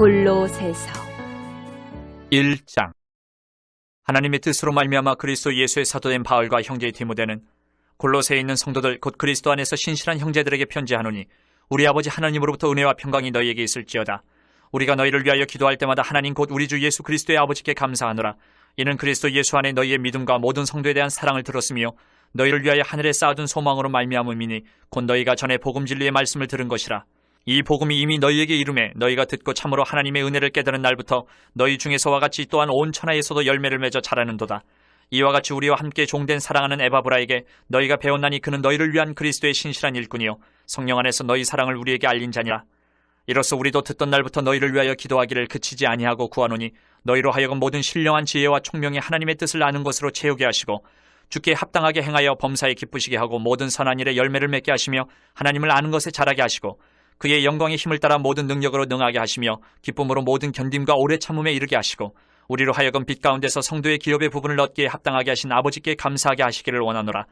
골로새서 1장. 하나님의 뜻으로 말미암아 그리스도 예수의 사도된 바울과 형제 디모데는 골로새에 있는 성도들 곧 그리스도 안에서 신실한 형제들에게 편지하노니, 우리 아버지 하나님으로부터 은혜와 평강이 너희에게 있을지어다. 우리가 너희를 위하여 기도할 때마다 하나님 곧 우리 주 예수 그리스도의 아버지께 감사하노라. 이는 그리스도 예수 안에 너희의 믿음과 모든 성도에 대한 사랑을 들었으며 너희를 위하여 하늘에 쌓아둔 소망으로 말미암음이니 곧 너희가 전에 복음 진리의 말씀을 들은 것이라. 이 복음이 이미 너희에게 이름에 너희가 듣고 참으로 하나님의 은혜를 깨달은 날부터 너희 중에서와 같이 또한 온 천하에서도 열매를 맺어 자라는도다. 이와 같이 우리와 함께 종된 사랑하는 에바브라에게 너희가 배웠나니 그는 너희를 위한 그리스도의 신실한 일꾼이요 성령 안에서 너희 사랑을 우리에게 알린 자니라. 이로써 우리도 듣던 날부터 너희를 위하여 기도하기를 그치지 아니하고 구하노니, 너희로 하여금 모든 신령한 지혜와 총명의 하나님의 뜻을 아는 것으로 채우게 하시고 주께 합당하게 행하여 범사에 기쁘시게 하고 모든 선한 일에 열매를 맺게 하시며 하나님을 아는 것에 자라게 하시고 그의 영광의 힘을 따라 모든 능력으로 능하게 하시며 기쁨으로 모든 견딤과 오래 참음에 이르게 하시고 우리로 하여금 빛 가운데서 성도의 기업의 부분을 얻기에 합당하게 하신 아버지께 감사하게 하시기를 원하노라.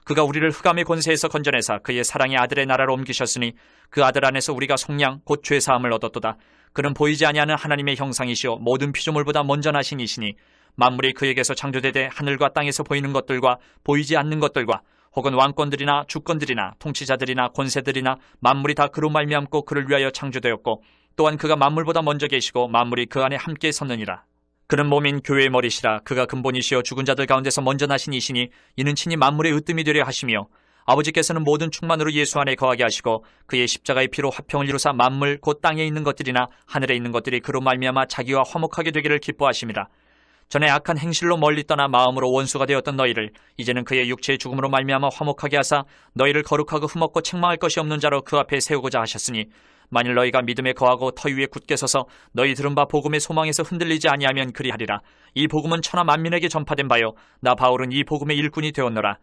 그가 우리를 흑암의 권세에서 건져내사 그의 사랑의 아들의 나라로 옮기셨으니 그 아들 안에서 우리가 속량 곧 죄사함을 얻었도다. 그는 보이지 아니하는 하나님의 형상이시오 모든 피조물보다 먼저 나신 이시니 만물이 그에게서 창조되되 하늘과 땅에서 보이는 것들과 보이지 않는 것들과 혹은 왕권들이나 주권들이나 통치자들이나 권세들이나 만물이 다 그로 말미암고 그를 위하여 창조되었고 또한 그가 만물보다 먼저 계시고 만물이 그 안에 함께 섰느니라. 그는 몸인 교회의 머리시라. 그가 근본이시여 죽은 자들 가운데서 먼저 나신 이시니 이는 친히 만물의 으뜸이 되려 하시며 아버지께서는 모든 충만으로 예수 안에 거하게 하시고 그의 십자가의 피로 화평을 이루사 만물 곧 땅에 있는 것들이나 하늘에 있는 것들이 그로 말미암아 자기와 화목하게 되기를 기뻐하심이라. 전에 악한 행실로 멀리 떠나 마음으로 원수가 되었던 너희를 이제는 그의 육체의 죽음으로 말미암아 화목하게 하사 너희를 거룩하고 흠없고 책망할 것이 없는 자로 그 앞에 세우고자 하셨으니, 만일 너희가 믿음에 거하고 터 위에 굳게 서서 너희 들은 바 복음의 소망에서 흔들리지 아니하면 그리하리라. 이 복음은 천하 만민에게 전파된 바요 나 바울은 이 복음의 일꾼이 되었노라.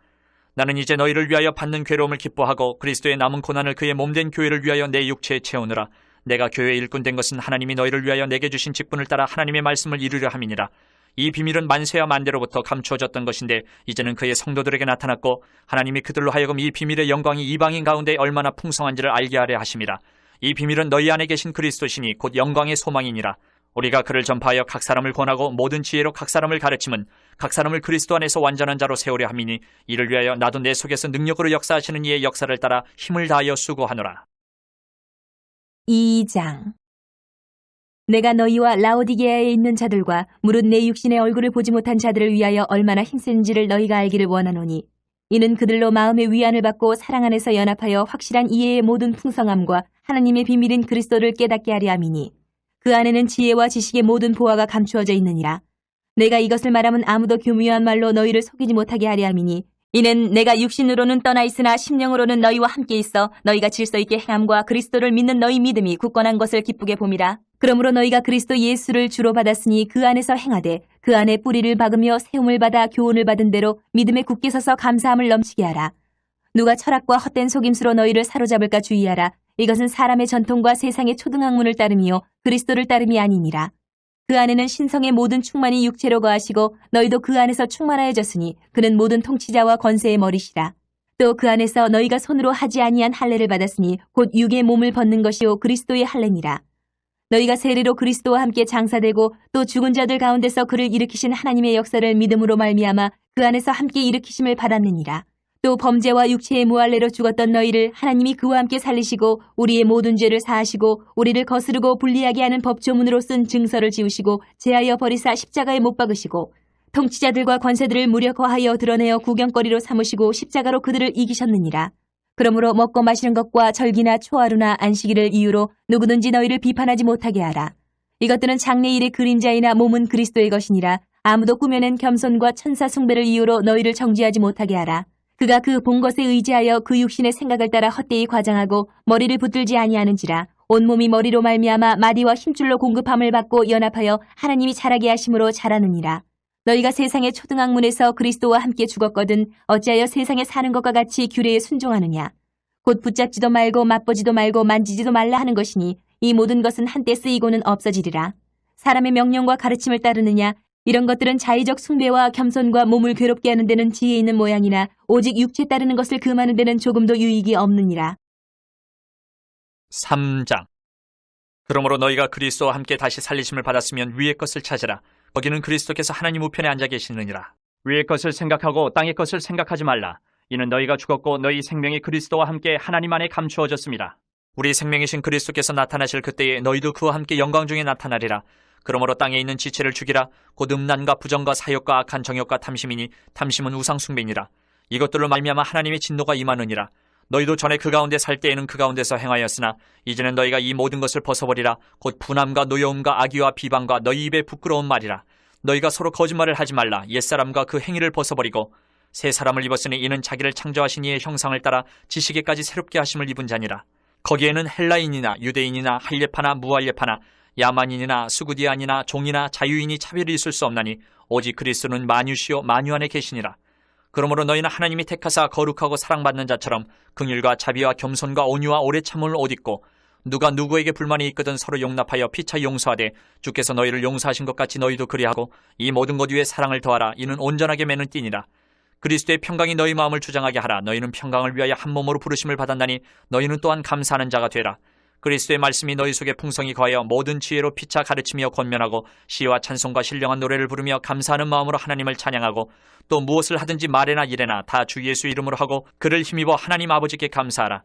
나는 이제 너희를 위하여 받는 괴로움을 기뻐하고 그리스도의 남은 고난을 그의 몸된 교회를 위하여 내 육체에 채우느라. 내가 교회의 일꾼 된 것은 하나님이 너희를 위하여 내게 주신 직분을 따라 하나님의 말씀을 이루려 함이니라. 이 비밀은 만세와 만대로부터 감추어졌던 것인데 이제는 그의 성도들에게 나타났고 하나님이 그들로 하여금 이 비밀의 영광이 이방인 가운데 얼마나 풍성한지를 알게 하려 하심이라. 이 비밀은 너희 안에 계신 그리스도시니 곧 영광의 소망이니라. 우리가 그를 전파하여 각 사람을 권하고 모든 지혜로 각 사람을 가르침은 각 사람을 그리스도 안에서 완전한 자로 세우려 함이니, 이를 위하여 나도 내 속에서 능력으로 역사하시는 이의 역사를 따라 힘을 다하여 수고하노라. 2장. 내가 너희와 라오디게아에 있는 자들과 무릇 내 육신의 얼굴을 보지 못한 자들을 위하여 얼마나 힘센지를 너희가 알기를 원하노니, 이는 그들로 마음의 위안을 받고 사랑 안에서 연합하여 확실한 이해의 모든 풍성함과 하나님의 비밀인 그리스도를 깨닫게 하려 함이니, 그 안에는 지혜와 지식의 모든 보화가 감추어져 있느니라. 내가 이것을 말하면 아무도 교묘한 말로 너희를 속이지 못하게 하려 함이니, 이는 내가 육신으로는 떠나 있으나 심령으로는 너희와 함께 있어 너희가 질서 있게 행함과 그리스도를 믿는 너희 믿음이 굳건한 것을 기쁘게 봄이라. 그러므로 너희가 그리스도 예수를 주로 받았으니 그 안에서 행하되 그 안에 뿌리를 박으며 세움을 받아 교훈을 받은 대로 믿음에 굳게 서서 감사함을 넘치게 하라. 누가 철학과 헛된 속임수로 너희를 사로잡을까 주의하라. 이것은 사람의 전통과 세상의 초등학문을 따름이요 그리스도를 따름이 아니니라. 그 안에는 신성의 모든 충만이 육체로 거하시고 너희도 그 안에서 충만하여졌으니 그는 모든 통치자와 권세의 머리시라. 또 그 안에서 너희가 손으로 하지 아니한 할례를 받았으니 곧 육의 몸을 벗는 것이요 그리스도의 할례니라. 너희가 세례로 그리스도와 함께 장사되고 또 죽은 자들 가운데서 그를 일으키신 하나님의 역사를 믿음으로 말미암아 그 안에서 함께 일으키심을 받았느니라. 또 범죄와 육체의 무할례로 죽었던 너희를 하나님이 그와 함께 살리시고 우리의 모든 죄를 사하시고 우리를 거스르고 불리하게 하는 법조문으로 쓴 증서를 지우시고 제하여 버리사 십자가에 못 박으시고 통치자들과 권세들을 무력화하여 드러내어 구경거리로 삼으시고 십자가로 그들을 이기셨느니라. 그러므로 먹고 마시는 것과 절기나 초하루나 안식일을 이유로 누구든지 너희를 비판하지 못하게 하라. 이것들은 장래일의 그림자이나 몸은 그리스도의 것이니라. 아무도 꾸며낸 겸손과 천사 숭배를 이유로 너희를 정죄하지 못하게 하라. 그가 그 본 것에 의지하여 그 육신의 생각을 따라 헛되이 과장하고 머리를 붙들지 아니하는지라. 온몸이 머리로 말미암아 마디와 힘줄로 공급함을 받고 연합하여 하나님이 자라게 하심으로 자라느니라. 너희가 세상의 초등학문에서 그리스도와 함께 죽었거든 어찌하여 세상에 사는 것과 같이 규례에 순종하느냐. 곧 붙잡지도 말고 맛보지도 말고 만지지도 말라 하는 것이니 이 모든 것은 한때 쓰이고는 없어지리라. 사람의 명령과 가르침을 따르느냐. 이런 것들은 자의적 숭배와 겸손과 몸을 괴롭게 하는 데는 지혜 있는 모양이나 오직 육체 따르는 것을 금하는 데는 조금도 유익이 없느니라. 3장. 그러므로 너희가 그리스도와 함께 다시 살리심을 받았으면 위의 것을 찾으라. 거기는 그리스도께서 하나님 우편에 앉아 계시느니라. 위의 것을 생각하고 땅의 것을 생각하지 말라. 이는 너희가 죽었고 너희 생명이 그리스도와 함께 하나님 안에 감추어졌습니다. 우리 생명이신 그리스도께서 나타나실 그때에 너희도 그와 함께 영광 중에 나타나리라. 그러므로 땅에 있는 지체를 죽이라. 곧 음란과 부정과 사욕과 악한 정욕과 탐심이니 탐심은 우상 숭배니라. 이것들로 말미암아 하나님의 진노가 임하느니라. 너희도 전에 그 가운데 살 때에는 그 가운데서 행하였으나 이제는 너희가 이 모든 것을 벗어버리라. 곧 분함과 노여움과 악의와 비방과 너희 입에 부끄러운 말이라. 너희가 서로 거짓말을 하지 말라. 옛사람과 그 행위를 벗어버리고 새 사람을 입었으니 이는 자기를 창조하신 이의 형상을 따라 지식에까지 새롭게 하심을 입은 자니라. 거기에는 헬라인이나 유대인이나 할례파나 무할례파나 야만인이나 수구디안이나 종이나 자유인이 차별이 있을 수 없나니 오직 그리스도는 만유시요 만유 안에 계시니라. 그러므로 너희는 하나님이 택하사 거룩하고 사랑받는 자처럼 긍휼과 자비와 겸손과 온유와 오래 참음을 옷 입고 누가 누구에게 불만이 있거든 서로 용납하여 피차 용서하되 주께서 너희를 용서하신 것 같이 너희도 그리하고 이 모든 것 위에 사랑을 더하라. 이는 온전하게 매는 띠니라. 그리스도의 평강이 너희 마음을 주장하게 하라. 너희는 평강을 위하여 한 몸으로 부르심을 받았나니 너희는 또한 감사하는 자가 되라. 그리스도의 말씀이 너희 속에 풍성히 거하여 모든 지혜로 피차 가르치며 권면하고 시와 찬송과 신령한 노래를 부르며 감사하는 마음으로 하나님을 찬양하고 또 무엇을 하든지 말에나 일에나 다 주 예수 이름으로 하고 그를 힘입어 하나님 아버지께 감사하라.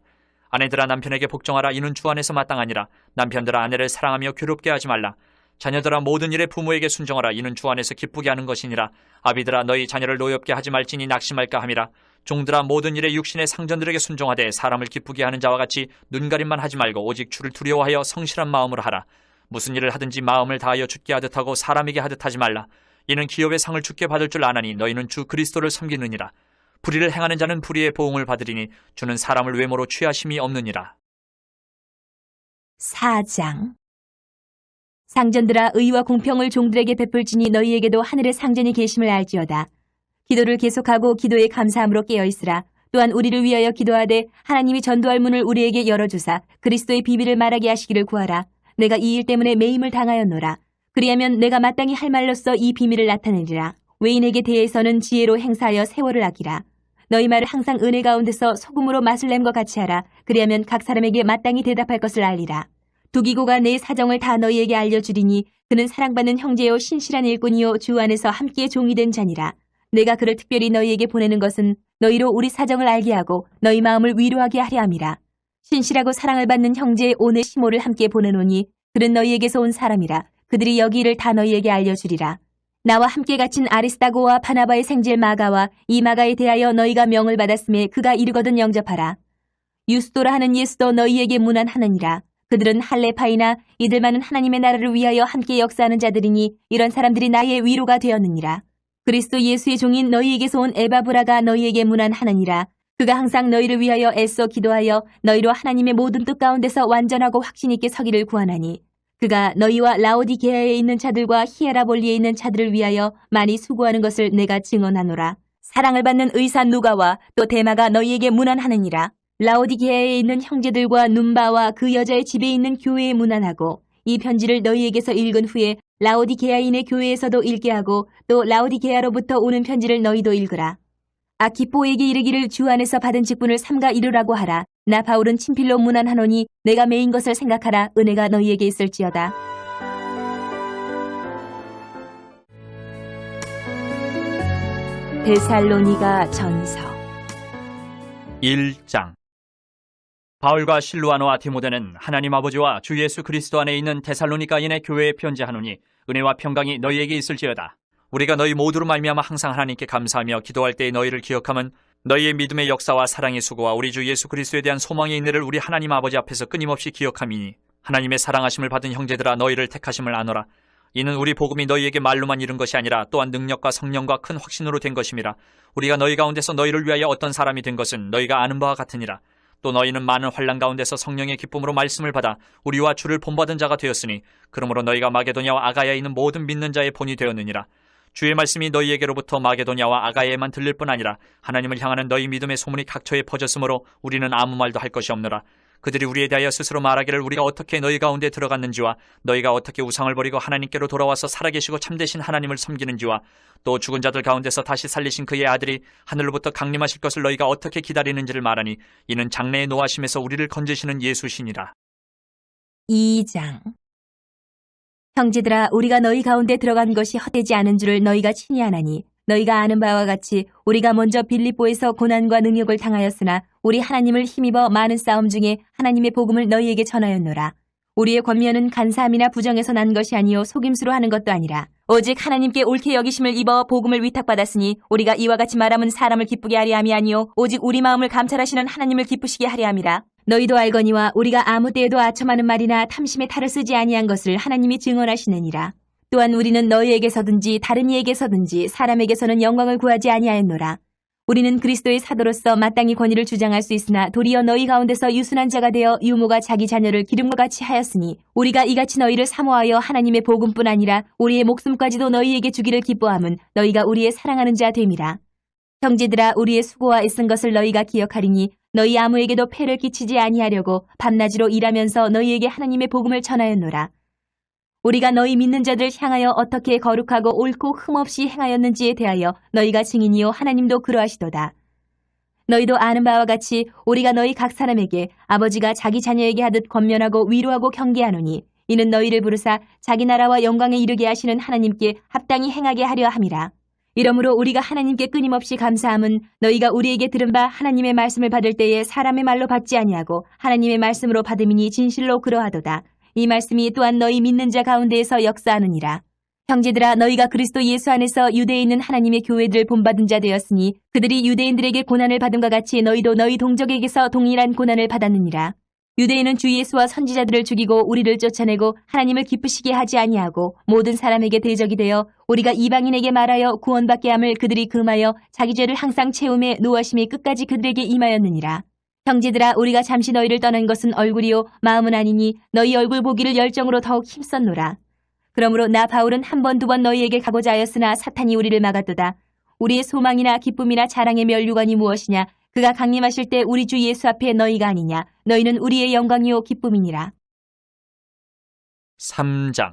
아내들아 남편에게 복종하라. 이는 주 안에서 마땅하니라. 남편들아 아내를 사랑하며 괴롭게 하지 말라. 자녀들아 모든 일에 부모에게 순종하라. 이는 주 안에서 기쁘게 하는 것이니라. 아비들아 너희 자녀를 노엽게 하지 말지니 낙심할까 함이라. 종들아 모든 일에 육신의 상전들에게 순종하되 사람을 기쁘게 하는 자와 같이 눈가림만 하지 말고 오직 주를 두려워하여 성실한 마음으로 하라. 무슨 일을 하든지 마음을 다하여 주께 하듯 하고 사람에게 하듯 하지 말라. 이는 기업의 상을 주께 받을 줄 아나니 너희는 주 그리스도를 섬기느니라. 불의를 행하는 자는 불의의 보응을 받으리니 주는 사람을 외모로 취하심이 없느니라. 4장. 상전들아 의와 공평을 종들에게 베풀지니 너희에게도 하늘의 상전이 계심을 알지어다. 기도를 계속하고 기도에 감사함으로 깨어있으라. 또한 우리를 위하여 기도하되 하나님이 전도할 문을 우리에게 열어주사 그리스도의 비밀을 말하게 하시기를 구하라. 내가 이 일 때문에 매임을 당하였노라. 그리하면 내가 마땅히 할 말로써 이 비밀을 나타내리라. 외인에게 대해서는 지혜로 행사하여 세월을 아끼라. 너희 말을 항상 은혜 가운데서 소금으로 맛을 냄 것 같이 하라. 그리하면 각 사람에게 마땅히 대답할 것을 알리라. 두기고가 내 사정을 다 너희에게 알려주리니 그는 사랑받는 형제요 신실한 일꾼이요 주 안에서 함께 종이 된 자니라. 내가 그를 특별히 너희에게 보내는 것은 너희로 우리 사정을 알게 하고 너희 마음을 위로하게 하려 함이라. 신실하고 사랑을 받는 형제 오네시모를 함께 보내노니 그는 너희에게서 온 사람이라. 그들이 여기 일을 다 너희에게 알려주리라. 나와 함께 갇힌 아리스다고와 바나바의 생질 마가와 이 마가에 대하여 너희가 명을 받았음에 그가 이르거든 영접하라. 유스도라 하는 예수도 너희에게 문안하느니라. 그들은 할레파이나 이들만은 하나님의 나라를 위하여 함께 역사하는 자들이니 이런 사람들이 나의 위로가 되었느니라. 그리스도 예수의 종인 너희에게서 온 에바브라가 너희에게 문안하느니라. 그가 항상 너희를 위하여 애써 기도하여 너희로 하나님의 모든 뜻 가운데서 완전하고 확신 있게 서기를 구하나니 그가 너희와 라오디게아에 있는 자들과 히에라볼리에 있는 자들을 위하여 많이 수고하는 것을 내가 증언하노라. 사랑을 받는 의사 누가와 또 데마가 너희에게 문안하느니라. 라오디게아에 있는 형제들과 눈바와 그 여자의 집에 있는 교회에 문안하고 이 편지를 너희에게서 읽은 후에 라오디게아인의 교회에서도 읽게 하고 또 라오디게아로부터 오는 편지를 너희도 읽으라. 아키포에게 이르기를 주 안에서 받은 직분을 삼가 이루라고 하라. 나 바울은 친필로 문안하노니 내가 메인 것을 생각하라. 은혜가 너희에게 있을지어다. 데살로니가 전서 1장. 바울과 실루아노와 디모데는 하나님 아버지와 주 예수 그리스도 안에 있는 데살로니가인의 교회에 편지하노니 은혜와 평강이 너희에게 있을지어다. 우리가 너희 모두로 말미암아 항상 하나님께 감사하며 기도할 때에 너희를 기억함은 너희의 믿음의 역사와 사랑의 수고와 우리 주 예수 그리스도에 대한 소망의 인내를 우리 하나님 아버지 앞에서 끊임없이 기억함이니 하나님의 사랑하심을 받은 형제들아 너희를 택하심을 아노라. 이는 우리 복음이 너희에게 말로만 이른 것이 아니라 또한 능력과 성령과 큰 확신으로 된 것임이라. 우리가 너희 가운데서 너희를 위하여 어떤 사람이 된 것은 너희가 아는 바와 같으니라. 또 너희는 많은 환난 가운데서 성령의 기쁨으로 말씀을 받아 우리와 주를 본받은 자가 되었으니 그러므로 너희가 마게도냐와 아가야에 있는 모든 믿는 자의 본이 되었느니라. 주의 말씀이 너희에게로부터 마게도냐와 아가야에만 들릴 뿐 아니라 하나님을 향하는 너희 믿음의 소문이 각처에 퍼졌으므로 우리는 아무 말도 할 것이 없노라. 그들이 우리에 대하여 스스로 말하기를 우리가 어떻게 너희 가운데 들어갔는지와 너희가 어떻게 우상을 버리고 하나님께로 돌아와서 살아계시고 참되신 하나님을 섬기는지와 또 죽은 자들 가운데서 다시 살리신 그의 아들이 하늘로부터 강림하실 것을 너희가 어떻게 기다리는지를 말하니 이는 장래의 노하심에서 우리를 건지시는 예수시니라. 2장. 형제들아, 우리가 너희 가운데 들어간 것이 헛되지 않은 줄을 너희가 친히 아나니 너희가 아는 바와 같이 우리가 먼저 빌립보에서 고난과 능욕을 당하였으나 우리 하나님을 힘입어 많은 싸움 중에 하나님의 복음을 너희에게 전하였노라. 우리의 권면은 간사함이나 부정에서 난 것이 아니요 속임수로 하는 것도 아니라 오직 하나님께 옳게 여기심을 입어 복음을 위탁받았으니 우리가 이와 같이 말함은 사람을 기쁘게 하려 함이 아니요 오직 우리 마음을 감찰하시는 하나님을 기쁘시게 하려 함이라. 너희도 알거니와 우리가 아무 때에도 아첨하는 말이나 탐심의 탈을 쓰지 아니한 것을 하나님이 증언하시느니라. 또한 우리는 너희에게서든지 다른 이에게서든지 사람에게서는 영광을 구하지 아니하였노라. 우리는 그리스도의 사도로서 마땅히 권위를 주장할 수 있으나 도리어 너희 가운데서 유순한 자가 되어 유모가 자기 자녀를 기름과 같이 하였으니 우리가 이같이 너희를 사모하여 하나님의 복음뿐 아니라 우리의 목숨까지도 너희에게 주기를 기뻐함은 너희가 우리의 사랑하는 자 됨이라. 형제들아, 우리의 수고와 애쓴 것을 너희가 기억하리니 너희 아무에게도 폐를 끼치지 아니하려고 밤낮으로 일하면서 너희에게 하나님의 복음을 전하였노라. 우리가 너희 믿는 자들 향하여 어떻게 거룩하고 옳고 흠없이 행하였는지에 대하여 너희가 증인이요 하나님도 그러하시도다. 너희도 아는 바와 같이 우리가 너희 각 사람에게 아버지가 자기 자녀에게 하듯 권면하고 위로하고 경계하노니 이는 너희를 부르사 자기 나라와 영광에 이르게 하시는 하나님께 합당히 행하게 하려 함이라. 이러므로 우리가 하나님께 끊임없이 감사함은 너희가 우리에게 들은 바 하나님의 말씀을 받을 때에 사람의 말로 받지 아니하고 하나님의 말씀으로 받음이니 진실로 그러하도다. 이 말씀이 또한 너희 믿는 자 가운데에서 역사하느니라. 형제들아, 너희가 그리스도 예수 안에서 유대에 있는 하나님의 교회들을 본받은 자 되었으니 그들이 유대인들에게 고난을 받음과 같이 너희도 너희 동족에게서 동일한 고난을 받았느니라. 유대인은 주 예수와 선지자들을 죽이고 우리를 쫓아내고 하나님을 기쁘시게 하지 아니하고 모든 사람에게 대적이 되어 우리가 이방인에게 말하여 구원받게 함을 그들이 금하여 자기 죄를 항상 채움에 노하심이 끝까지 그들에게 임하였느니라. 형제들아, 우리가 잠시 너희를 떠난 것은 얼굴이요 마음은 아니니 너희 얼굴 보기를 열정으로 더욱 힘썼노라. 그러므로 나 바울은 한 번 두 번 너희에게 가고자 하였으나 사탄이 우리를 막았도다. 우리의 소망이나 기쁨이나 자랑의 면류관이 무엇이냐? 그가 강림하실 때 우리 주 예수 앞에 너희가 아니냐? 너희는 우리의 영광이요 기쁨이니라. 3장.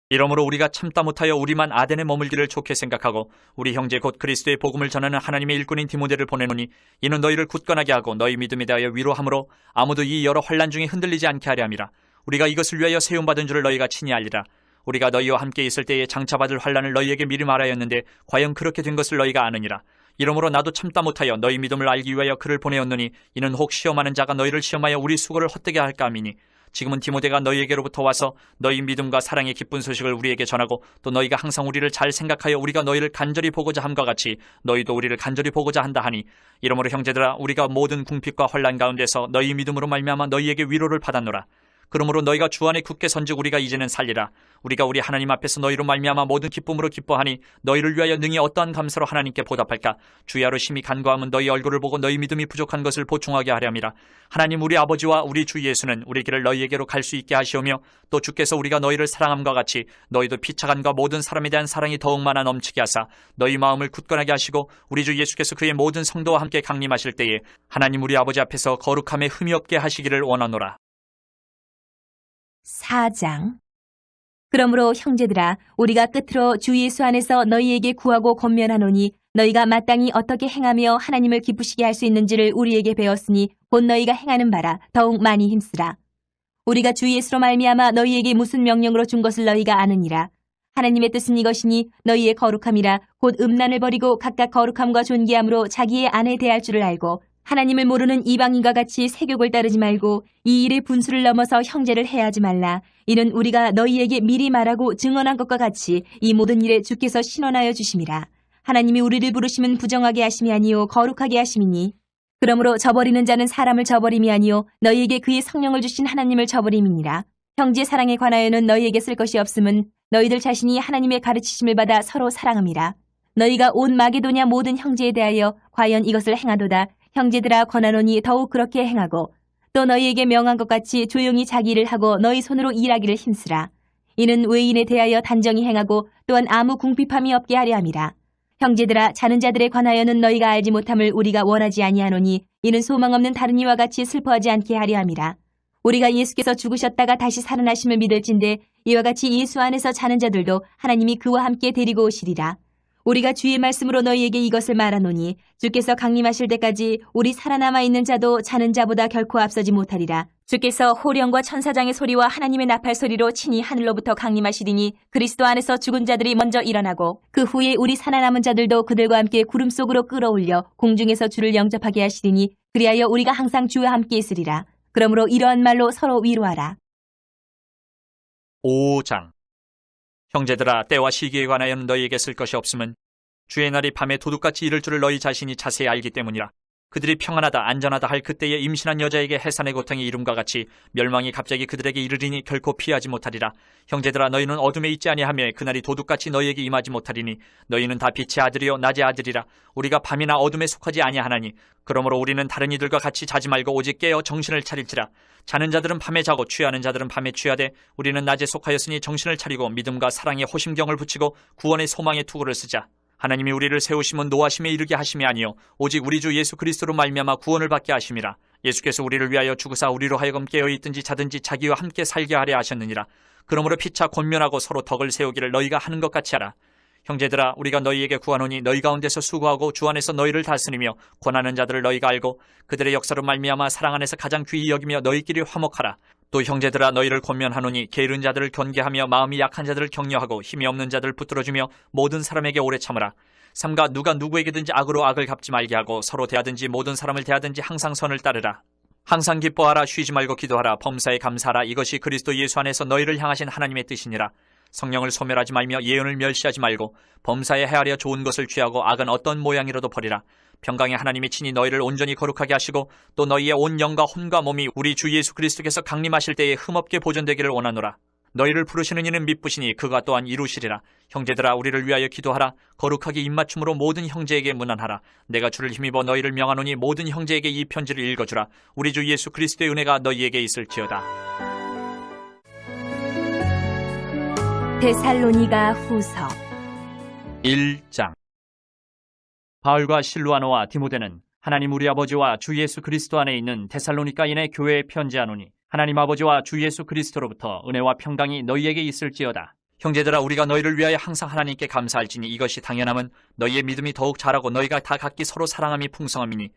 이러므로 우리가 참다 못하여 우리만 아덴에 머물기를 좋게 생각하고 우리 형제 곧 그리스도의 복음을 전하는 하나님의 일꾼인 디모데를 보내노니 이는 너희를 굳건하게 하고 너희 믿음에 대하여 위로함으로 아무도 이 여러 환난 중에 흔들리지 않게 하려 함이라. 우리가 이것을 위하여 세움받은 줄을 너희가 친히 알리라. 우리가 너희와 함께 있을 때에 장차받을 환난을 너희에게 미리 말하였는데 과연 그렇게 된 것을 너희가 아느니라. 이러므로 나도 참다 못하여 너희 믿음을 알기 위하여 그를 보내었노니 이는 혹 시험하는 자가 너희를 시험하여 우리 수고를 헛되게 할까 함이니 지금은 디모데가 너희에게로부터 와서 너희 믿음과 사랑의 기쁜 소식을 우리에게 전하고 또 너희가 항상 우리를 잘 생각하여 우리가 너희를 간절히 보고자 함과 같이 너희도 우리를 간절히 보고자 한다 하니 이러므로 형제들아, 우리가 모든 궁핍과 환난 가운데서 너희 믿음으로 말미암아 너희에게 위로를 받았노라. 그러므로 너희가 주 안에 굳게 선즉 우리가 이제는 살리라. 우리가 우리 하나님 앞에서 너희로 말미암아 모든 기쁨으로 기뻐하니 너희를 위하여 능히 어떠한 감사로 하나님께 보답할까? 주야로 심히 간구함은 너희 얼굴을 보고 너희 믿음이 부족한 것을 보충하게 하려 함이라. 하나님 우리 아버지와 우리 주 예수는 우리 길을 너희에게로 갈 수 있게 하시오며 또 주께서 우리가 너희를 사랑함과 같이 너희도 피차간과 모든 사람에 대한 사랑이 더욱 많아 넘치게 하사 너희 마음을 굳건하게 하시고 우리 주 예수께서 그의 모든 성도와 함께 강림하실 때에 하나님 우리 아버지 앞에서 거룩함에 흠이 없게 하시기를 원하노라. 4장. 그러므로 형제들아, 우리가 끝으로 주 예수 안에서 너희에게 구하고 권면하노니 너희가 마땅히 어떻게 행하며 하나님을 기쁘시게 할 수 있는지를 우리에게 배웠으니 곧 너희가 행하는 바라 더욱 많이 힘쓰라. 우리가 주 예수로 말미암아 너희에게 무슨 명령으로 준 것을 너희가 아느니라. 하나님의 뜻은 이것이니 너희의 거룩함이라 곧 음란을 버리고 각각 거룩함과 존귀함으로 자기의 아내 대할 줄을 알고 하나님을 모르는 이방인과 같이 세욕을 따르지 말고 이 일의 분수를 넘어서 형제를 해하지 말라. 이는 우리가 너희에게 미리 말하고 증언한 것과 같이 이 모든 일에 주께서 신원하여 주심이라. 하나님이 우리를 부르심은 부정하게 하심이 아니요 거룩하게 하심이니 그러므로 저버리는 자는 사람을 저버림이 아니요 너희에게 그의 성령을 주신 하나님을 저버림이니라. 형제 사랑에 관하여는 너희에게 쓸 것이 없음은 너희들 자신이 하나님의 가르치심을 받아 서로 사랑함이라. 너희가 온 마게도냐 모든 형제에 대하여 과연 이것을 행하도다. 형제들아, 권하노니 더욱 그렇게 행하고 또 너희에게 명한 것 같이 조용히 자기 일을 하고 너희 손으로 일하기를 힘쓰라. 이는 외인에 대하여 단정히 행하고 또한 아무 궁핍함이 없게 하려 함이라. 형제들아, 자는 자들에 관하여는 너희가 알지 못함을 우리가 원하지 아니하노니 이는 소망 없는 다른 이와 같이 슬퍼하지 않게 하려 함이라. 우리가 예수께서 죽으셨다가 다시 살아나심을 믿을진데 이와 같이 예수 안에서 자는 자들도 하나님이 그와 함께 데리고 오시리라. 우리가 주의 말씀으로 너희에게 이것을 말하노니 주께서 강림하실 때까지 우리 살아남아 있는 자도 자는 자보다 결코 앞서지 못하리라. 주께서 호령과 천사장의 소리와 하나님의 나팔 소리로 친히 하늘로부터 강림하시리니 그리스도 안에서 죽은 자들이 먼저 일어나고 그 후에 우리 살아남은 자들도 그들과 함께 구름 속으로 끌어올려 공중에서 주를 영접하게 하시리니 그리하여 우리가 항상 주와 함께 있으리라. 그러므로 이러한 말로 서로 위로하라. 5장. 형제들아, 때와 시기에 관하여는 너희에게 쓸 것이 없음은 주의 날이 밤에 도둑같이 이를 줄을 너희 자신이 자세히 알기 때문이라. 그들이 평안하다 안전하다 할 그때에 임신한 여자에게 해산의 고통이 이름과 같이 멸망이 갑자기 그들에게 이르리니 결코 피하지 못하리라. 형제들아, 너희는 어둠에 있지 아니하며 그날이 도둑같이 너희에게 임하지 못하리니 너희는 다 빛의 아들이요 낮의 아들이라. 우리가 밤이나 어둠에 속하지 아니하나니 그러므로 우리는 다른 이들과 같이 자지 말고 오직 깨어 정신을 차릴지라. 자는 자들은 밤에 자고 취하는 자들은 밤에 취하되 우리는 낮에 속하였으니 정신을 차리고 믿음과 사랑에 호심경을 붙이고 구원의 소망의 투구를 쓰자. 하나님이 우리를 세우심은 노하심에 이르게 하심이 아니요 오직 우리 주 예수 그리스도로 말미암아 구원을 받게 하심이라. 예수께서 우리를 위하여 죽으사 우리로 하여금 깨어있든지 자든지 자기와 함께 살게 하려 하셨느니라. 그러므로 피차 권면하고 서로 덕을 세우기를 너희가 하는 것 같이 하라. 형제들아, 우리가 너희에게 구하노니 너희 가운데서 수고하고 주 안에서 너희를 다스리며 권하는 자들을 너희가 알고 그들의 역사로 말미암아 사랑 안에서 가장 귀히 여기며 너희끼리 화목하라. 또 형제들아, 너희를 권면하노니 게으른 자들을 견계하며 마음이 약한 자들을 격려하고 힘이 없는 자들을 붙들어주며 모든 사람에게 오래 참으라. 삼가 누가 누구에게든지 악으로 악을 갚지 말게 하고 서로 대하든지 모든 사람을 대하든지 항상 선을 따르라. 항상 기뻐하라. 쉬지 말고 기도하라. 범사에 감사하라. 이것이 그리스도 예수 안에서 너희를 향하신 하나님의 뜻이니라. 성령을 소멸하지 말며 예언을 멸시하지 말고 범사에 헤아려 좋은 것을 취하고 악은 어떤 모양이라도 버리라. 평강의 하나님이 친히 너희를 온전히 거룩하게 하시고 또 너희의 온 영과 혼과 몸이 우리 주 예수 그리스도께서 강림하실 때에 흠없게 보존되기를 원하노라. 너희를 부르시는 이는 미쁘시니 그가 또한 이루시리라. 형제들아, 우리를 위하여 기도하라. 거룩하게 입맞춤으로 모든 형제에게 문안하라. 내가 주를 힘입어 너희를 명하노니 모든 형제에게 이 편지를 읽어주라. 우리 주 예수 그리스도의 은혜가 너희에게 있을지어다. 데살로니가 후서 1장. 바울과 실루아노와 디모데는 하나님 우리 아버지와 주 예수 그리스도 안에 있는 데살로니가인의 교회에 편지하노니 하나님 아버지와 주 예수 그리스도로부터 은혜와 평강이 너희에게 있을지어다. 형제들아, 우리가 너희를 위하여 항상 하나님께 감사할지니 이것이 당연함은 너희의 믿음이 더욱 자라고 너희가 다 각기 서로 사랑함이 풍성함이니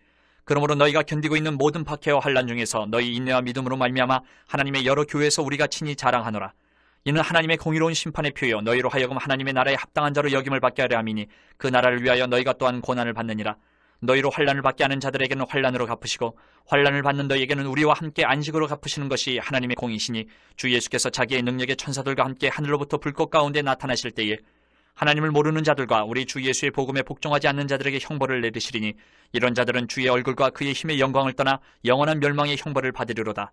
그러므로 너희가 견디고 있는 모든 박해와 환난 중에서 너희 인내와 믿음으로 말미암아 하나님의 여러 교회에서 우리가 친히 자랑하노라. 이는 하나님의 공의로운 심판의 표요 너희로 하여금 하나님의 나라에 합당한 자로 여김을 받게 하려 함이니 그 나라를 위하여 너희가 또한 고난을 받느니라. 너희로 환난을 받게 하는 자들에게는 환난으로 갚으시고 환난을 받는 너희에게는 우리와 함께 안식으로 갚으시는 것이 하나님의 공이시니 주 예수께서 자기의 능력의 천사들과 함께 하늘로부터 불꽃 가운데 나타나실 때에 하나님을 모르는 자들과 우리 주 예수의 복음에 복종하지 않는 자들에게 형벌을 내리시리니 이런 자들은 주의 얼굴과 그의 힘의 영광을 떠나 영원한 멸망의 형벌을 받으리로다.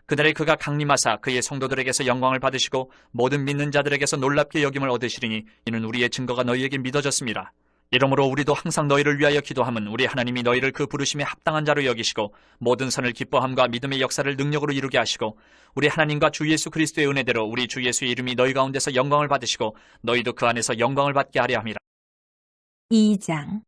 그날에 그가 강림하사 그의 성도들에게서 영광을 받으시고 모든 믿는 자들에게서 놀랍게 여김을 얻으시리니 이는 우리의 증거가 너희에게 믿어졌습니다. 이러므로 우리도 항상 너희를 위하여 기도함은 우리 하나님이 너희를 그 부르심에 합당한 자로 여기시고 모든 선을 기뻐함과 믿음의 역사를 능력으로 이루게 하시고 우리 하나님과 주 예수 그리스도의 은혜대로 우리 주 예수의 이름이 너희 가운데서 영광을 받으시고 너희도 그 안에서 영광을 받게 하려 함이라. 2장.